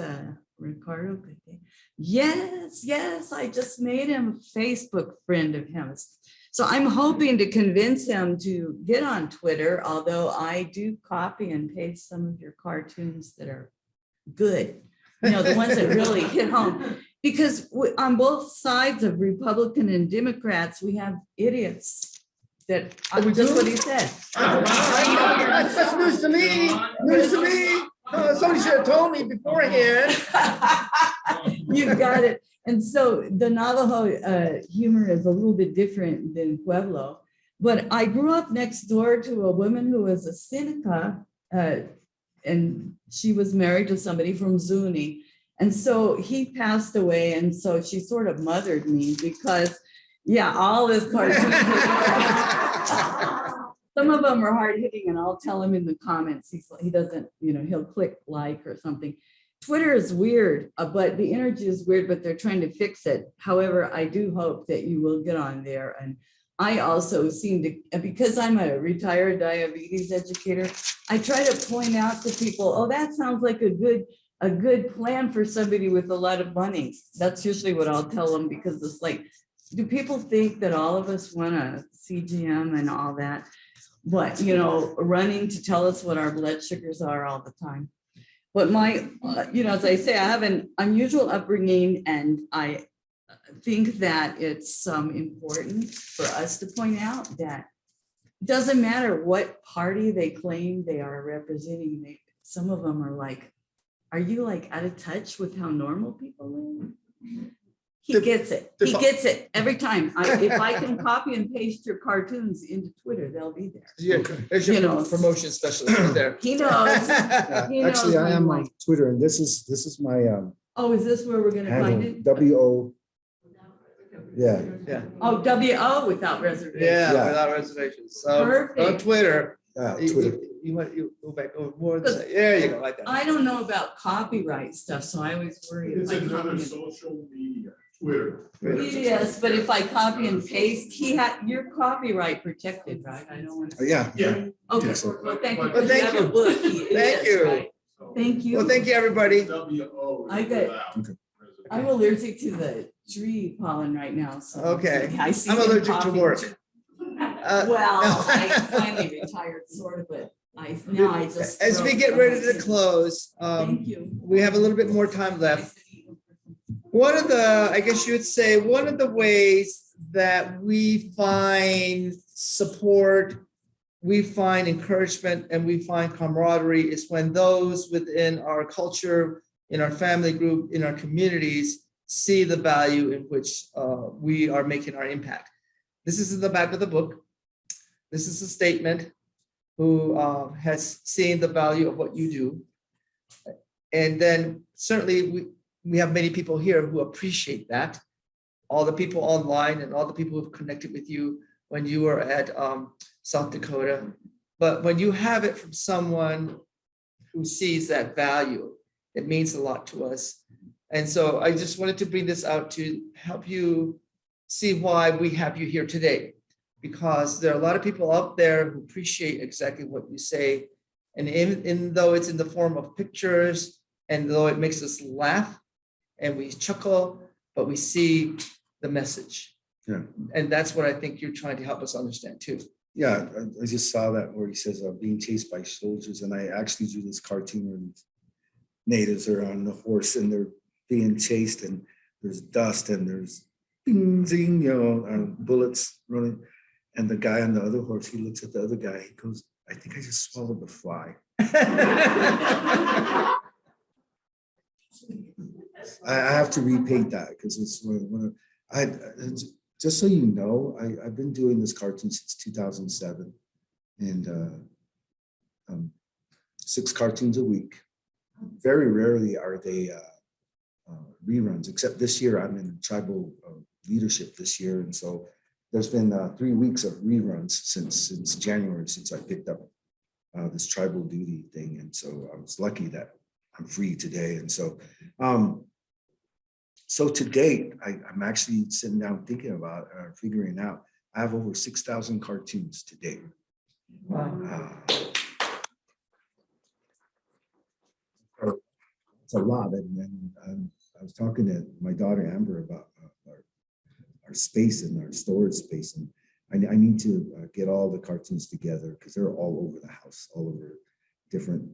Ricardo Cate? Yes, I just made him a Facebook friend of his. So I'm hoping to convince him to get on Twitter, although I do copy and paste some of your cartoons that are good, the ones that really hit home. Because on both sides of Republican and Democrats, we have idiots that, just what he said. That's news to me. News to me. Somebody should have told me beforehand. You got it. And so the Navajo humor is a little bit different than Pueblo. But I grew up next door to a woman who was a Seneca and she was married to somebody from Zuni. And so he passed away. And so she sort of mothered me because, yeah, all his cartoons. Some of them are hard hitting, and I'll tell him in the comments. He doesn't, he'll click like or something. Twitter is weird, but the energy is weird, but they're trying to fix it. However, I do hope that you will get on there. And I also seem to, because I'm a retired diabetes educator, I try to point out to people, oh, that sounds like a good plan for somebody with a lot of money. That's usually what I'll tell them, because it's like, do people think that all of us want a CGM and all that? But, running to tell us what our blood sugars are all the time. But my, as I say, I have an unusual upbringing, and I think that it's important for us to point out that it doesn't matter what party they claim they are representing. Some of them are like, are you like out of touch with how normal people live? He gets it. He gets it every time. If I can copy and paste your cartoons into Twitter, they'll be there. Yeah, there's your promotion specialist right there. He knows. He knows Actually, I I'm am like, on Twitter, and this is my oh, is this where we're gonna find it? WO. Yeah. Yeah. Oh, WO without reservation. Yeah, Yeah. without reservations. So on Perfect. Twitter, Twitter. you want you go back over more. There you go, like that. I don't know about copyright stuff, so I always worry. It's if I another copy social media, Twitter. and- Yes, but if I copy and paste, you're copyright protected, right? I don't want to. Yeah. Yeah. Okay, Yes. well, thank you. Well, because thank have a you. book. He Thank is, you. right? Thank you. Well, thank you, everybody. WO. I got- without I'm allergic to the tree pollen right now, so. Okay. I see I'm him allergic to coughing work. too. Uh, Well, no. I finally retired sort of, but now I just. As we throw get it ready away. to close, Thank you. we have a little bit more time left. One of the, I guess you would say, one of the ways that we find support, we find encouragement, and we find camaraderie is when those within our culture, in our family group, in our communities, see the value in which we are making our impact. This is in the back of the book. This is a statement who has seen the value of what you do. And then certainly we have many people here who appreciate that. All the people online and all the people who've connected with you when you were at South Dakota. But when you have it from someone who sees that value, it means a lot to us. And so I just wanted to bring this out to help you see why we have you here today. Because there are a lot of people out there who appreciate exactly what you say. And in though it's in the form of pictures, and though it makes us laugh and we chuckle, but we see the message. Yeah. And that's what I think you're trying to help us understand too. Yeah, I just saw that where he says being chased by soldiers, and I actually drew this cartoon where natives are on the horse and they're being chased, and there's dust and there's bing, zing, bullets running. And the guy on the other horse, he looks at the other guy, he goes, I think I just swallowed the fly. I have to repaint that because it's when just so you know, I've been doing this cartoon since 2007, and 6 cartoons a week. Very rarely are they reruns, except this year I'm in tribal leadership this year, and so there's been 3 weeks of reruns since January, since I picked up this tribal duty thing, and so I was lucky that I'm free today, and so. So to date, I'm actually sitting down thinking about figuring out. I have over 6,000 cartoons to date. Wow. It's a lot, and I was talking to my daughter Amber about our space and our storage space, and I need to get all the cartoons together because they're all over the house, all over different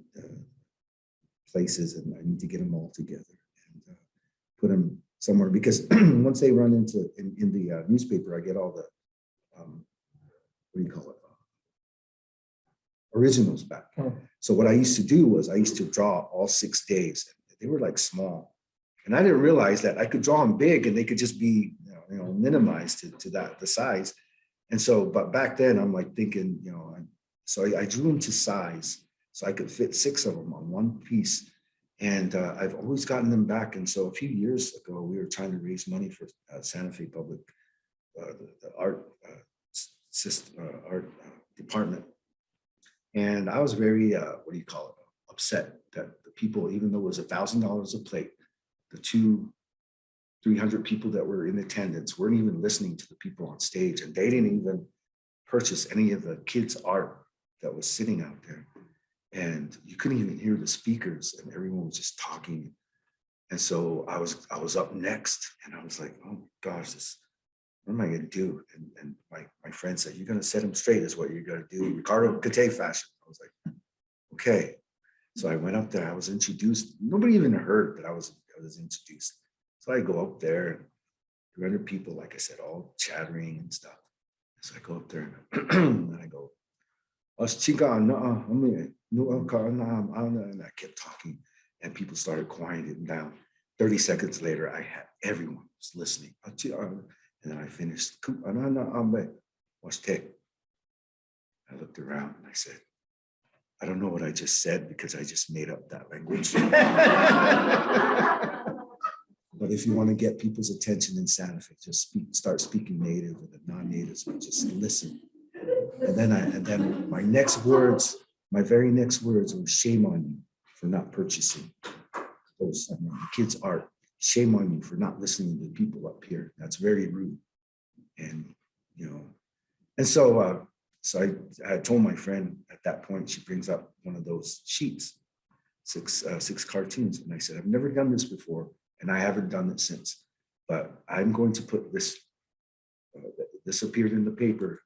places, and I need to get them all together and put them somewhere, because once they run into in the newspaper, I get all the what do you call it, originals back. Oh. So what I used to do was I used to draw all 6 days. They were like small, and I didn't realize that I could draw them big and they could just be minimized to the size. And so, but back then I'm like thinking, so I drew them to size. so I could fit 6 of them on one piece. And I've always gotten them back. And so a few years ago, we were trying to raise money for Santa Fe Public, the art department. And I was very, upset that the people, even though it was $1,000 a plate, the 300 people that were in attendance weren't even listening to the people on stage, and they didn't even purchase any of the kids' art that was sitting out there. And you couldn't even hear the speakers, and everyone was just talking. And so I was up next, and I was like, oh gosh, what am I gonna do? And my friend said, you're gonna set him straight is what you're gonna do, Ricardo Cate fashion. I was like, okay. So I went up there, I was introduced. Nobody even heard that I was introduced. So I go up there, and 300 people, like I said, all chattering and stuff. So I go up there and I go, and I kept talking, and people started quieting down. 30 seconds later, I had everyone was listening. And then I finished. I looked around and I said, I don't know what I just said because I just made up that language. But if you want to get people's attention in Santa Fe, just start speaking native, and the non-natives would just listen. And then my very next words were, shame on you for not purchasing those kids' art. Shame on you for not listening to the people up here. That's very rude. And so I told my friend at that point, she brings up one of those sheets, six cartoons, and I said, I've never done this before, and I haven't done it since, but I'm going to put this. This appeared in the paper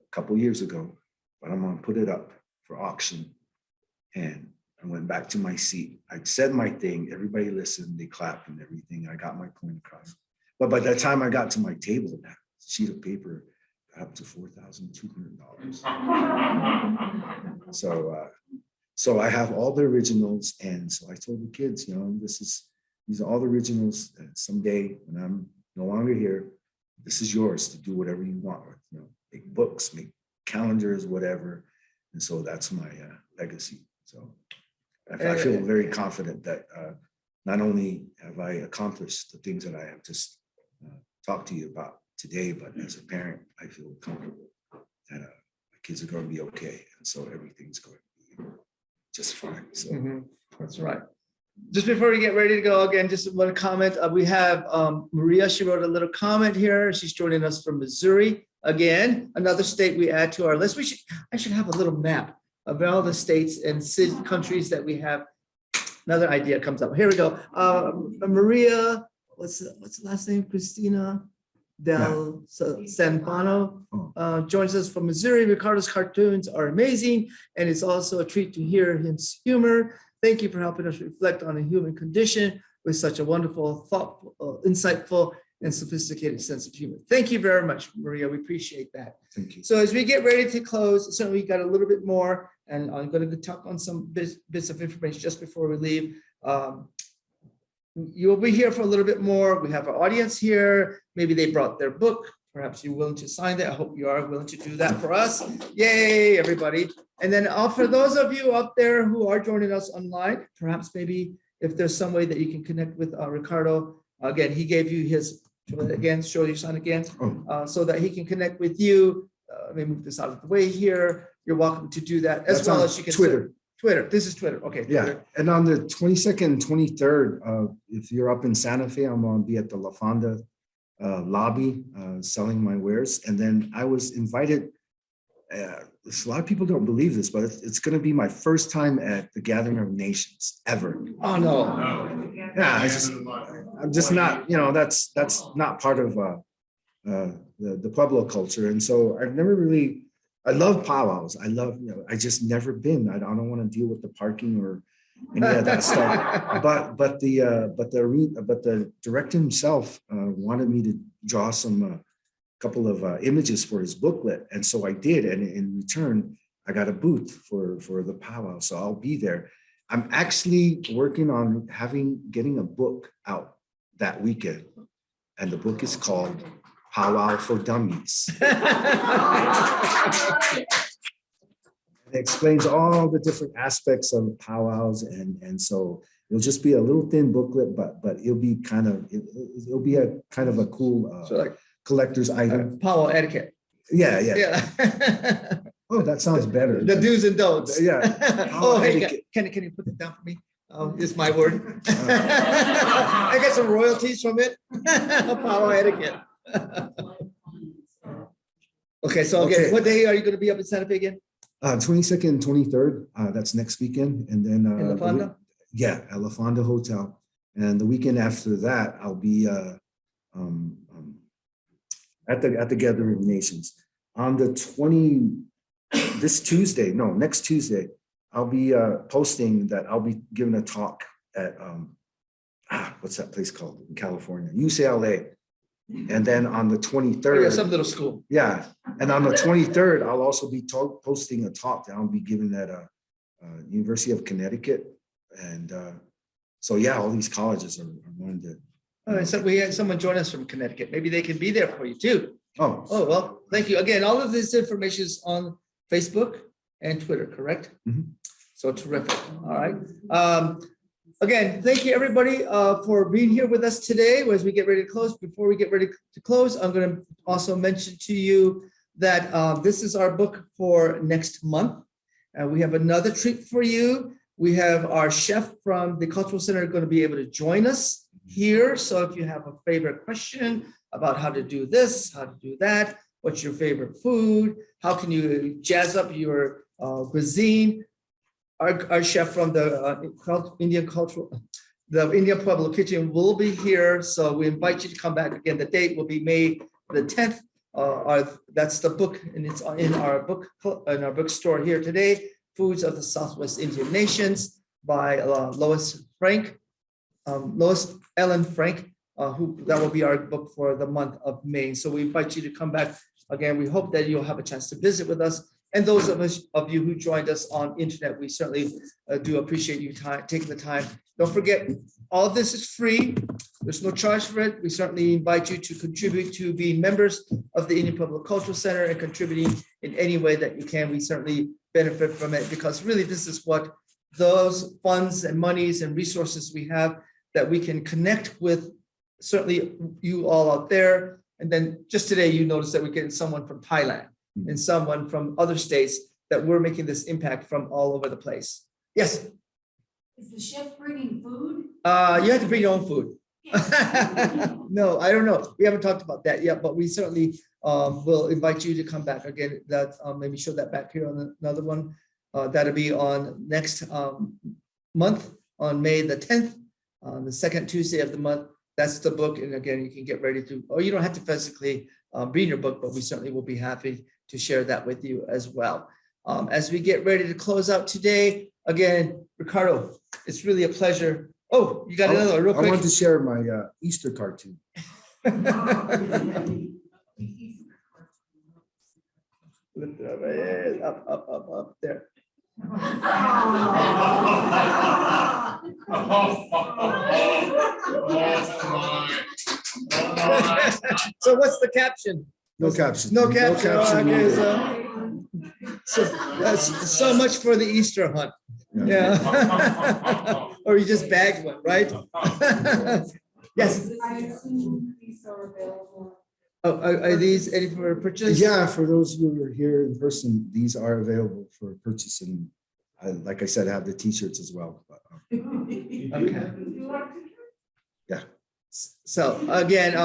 a couple years ago, but I'm gonna put it up for auction. And I went back to my seat. I said my thing, everybody listened, they clapped and everything. I got my point across. But by the time I got to my table, that sheet of paper got up to $4,200. So I have all the originals. And so I told the kids, these are all the originals. And someday when I'm no longer here, this is yours to do whatever you want with, make books, make calendars, whatever. And so that's my legacy. So I feel very confident that not only have I accomplished the things that I have just talked to you about today, but as a parent, I feel comfortable that my kids are going to be okay. And so everything's going to be just fine. So That's right. Just before we get ready to go, again, just want to comment. We have Maria. She wrote a little comment here. She's joining us from Missouri. Again, another state we add to our list. I should have a little map of all the states and countries that we have. Another idea comes up. Here we go. Maria, what's the last name? Christina Del Sanfano joins us from Missouri. Ricardo's cartoons are amazing, and it's also a treat to hear his humor. Thank you for helping us reflect on the human condition with such a wonderful, thoughtful, insightful, and sophisticated sense of humor. Thank you very much, Maria. We appreciate that. thank you. So as we get ready to close, so we got a little bit more, and I'm going to talk on some bits of information just before we leave. You'll be here for a little bit more. We have our audience here. Maybe they brought their book. Perhaps you're willing to sign that. I hope you are willing to do that for us. Yay, everybody. And then for those of you up there who are joining us online, perhaps maybe if there's some way that you can connect with Ricardo. Again, he gave you his, again, show your sign again, so that he can connect with you. Let me move this out of the way here. You're welcome to do that, as well as you can Twitter. Twitter. This is Twitter. Okay. Yeah. Twitter. And on the 22nd, 23rd, if you're up in Santa Fe, I'm going to be at the La Fonda lobby selling my wares. And then I was invited. A lot of people don't believe this, but it's going to be my first time at the Gathering of Nations ever. Oh, no. Yeah, I'm just not, that's not part of the Pueblo culture. And so I've never really, I love powwows. I love, I just never been. I don't want to deal with the parking or any of that stuff. But the director himself wanted me to draw some couple of images for his booklet, and so I did. And in return, I got a booth for the powwow, so I'll be there. I'm actually working on getting a book out that weekend, and the book is called Powwow for Dummies. It explains all the different aspects of powwows, and so it'll just be a little thin booklet, but it'll be kind of it'll be a kind of a cool So like collector's item. powwow etiquette. Yeah. Yeah. Oh, that sounds better. The do's and don'ts. Yeah. Oh, hey, etiquette. can you put it down for me? It's my word. I get some royalties from it. Powwow etiquette. Okay, so again, Okay. what day are you going to be up in Santa Fe again? 22nd and 23rd. That's next weekend, and then In La Fonda? Yeah, at La Fonda Hotel. And the weekend after that, I'll be at the Gathering of Nations on the next Tuesday. I'll be posting that I'll be giving a talk at what's that place called in California? UCLA. And then on the 23rd, Yeah, some little school. yeah, and on the 23rd, I'll also be posting a talk that I'll be giving at University of Connecticut. And so, yeah, all these colleges are wanting to. All right, so we had someone join us from Connecticut. Maybe they can be there for you too. Oh, Well, thank you. Again, all of this information is on Facebook and Twitter, correct? Mhm. So terrific. All right. Again, thank you, everybody, for being here with us today as we get ready to close. Before we get ready to close, I'm going to also mention to you that this is our book for next month. We have another treat for you. We have our chef from the Cultural Center going to be able to join us here. So if you have a favorite question about how to do this, how to do that, what's your favorite food, how can you jazz up your cuisine, our chef from the Indian Pueblo kitchen will be here. So we invite you to come back again. The date will be May the 10th. That's the book, and it's in our bookstore here today. Foods of the Southwest Indian Nations by Lois Ellen Frank, that will be our book for the month of May. So we invite you to come back again. We hope that you'll have a chance to visit with us. And those of you who joined us on internet, we certainly do appreciate you taking the time. Don't forget, all of this is free. There's no charge for it. We certainly invite you to contribute to being members of the Indian Pueblo Cultural Center and contributing in any way that you can. We certainly benefit from it because really this is what those funds and monies and resources we have that we can connect with certainly you all out there. And then just today, you noticed that we're getting someone from Thailand and someone from other states that we're making this impact from all over the place. Yes. Is the chef bringing food? You have to bring your own food. No, I don't know. We haven't talked about that yet, but we certainly will invite you to come back again. That maybe show that back here on another one. That'll be on next month on May the 10th, the second Tuesday of the month. That's the book. And again, you can get ready to, or you don't have to physically read your book, but we certainly will be happy to share that with you as well. As we get ready to close out today, again, Ricardo, it's really a pleasure. Oh, you got another one real quick. I want to share my Easter cartoon. Lift it up there. So what's the caption? No caption. No caption. needed. So that's so much for the Easter hunt. Yeah. Or you just bagged one, right? Yes. I assume these are available. Oh, are these any for purchase? Yeah, for those who are here in person, these are available for purchase. And like I said, I have the t-shirts as well. Okay. Yeah. So again,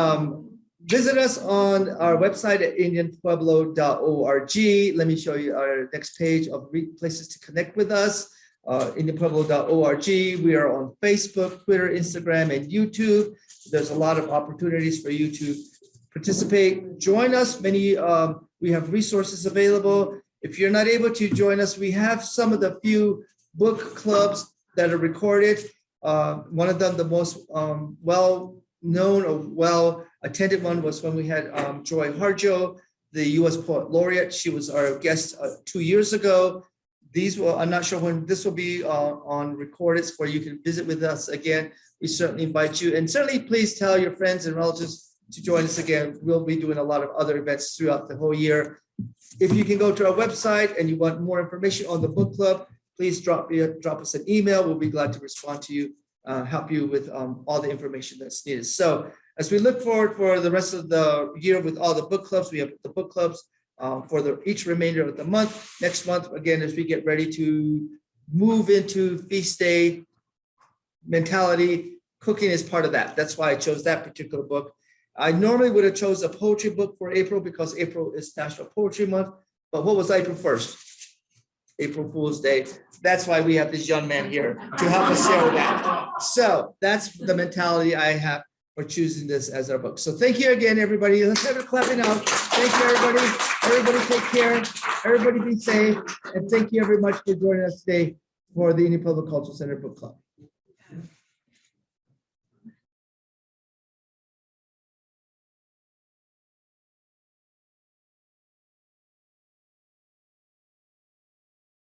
visit us on our website at indianpueblo.org. Let me show you our next page of places to connect with us. indianpueblo.org. We are on Facebook, Twitter, Instagram, and YouTube. There's a lot of opportunities for you to participate. Join us. We have resources available. If you're not able to join us, we have some of the few book clubs that are recorded. One of them, the most well-known or well-attended one was when we had Joy Harjo, the U.S. Poet Laureate. She was our guest 2 years ago. These will, I'm not sure when this will be on recorded where you can visit with us again. We certainly invite you. And certainly please tell your friends and relatives to join us again. We'll be doing a lot of other events throughout the whole year. If you can go to our website and you want more information on the book club, please drop us an email. We'll be glad to respond to you, help you with all the information that's needed. So as we look forward for the rest of the year with all the book clubs, we have the book clubs for each remainder of the month. Next month, again, as we get ready to move into feast day mentality, cooking is part of that. That's why I chose that particular book. I normally would have chose a poetry book for April because April is National Poetry Month. But what was April 1st? April Fool's Day. That's why we have this young man here to help us share that. So that's the mentality I have for choosing this as our book. So thank you again, everybody. Let's have a clapping out. Thank you, everybody. Everybody take care. Everybody be safe. And thank you very much for joining us today for the Indian Public Cultural Center Book Club.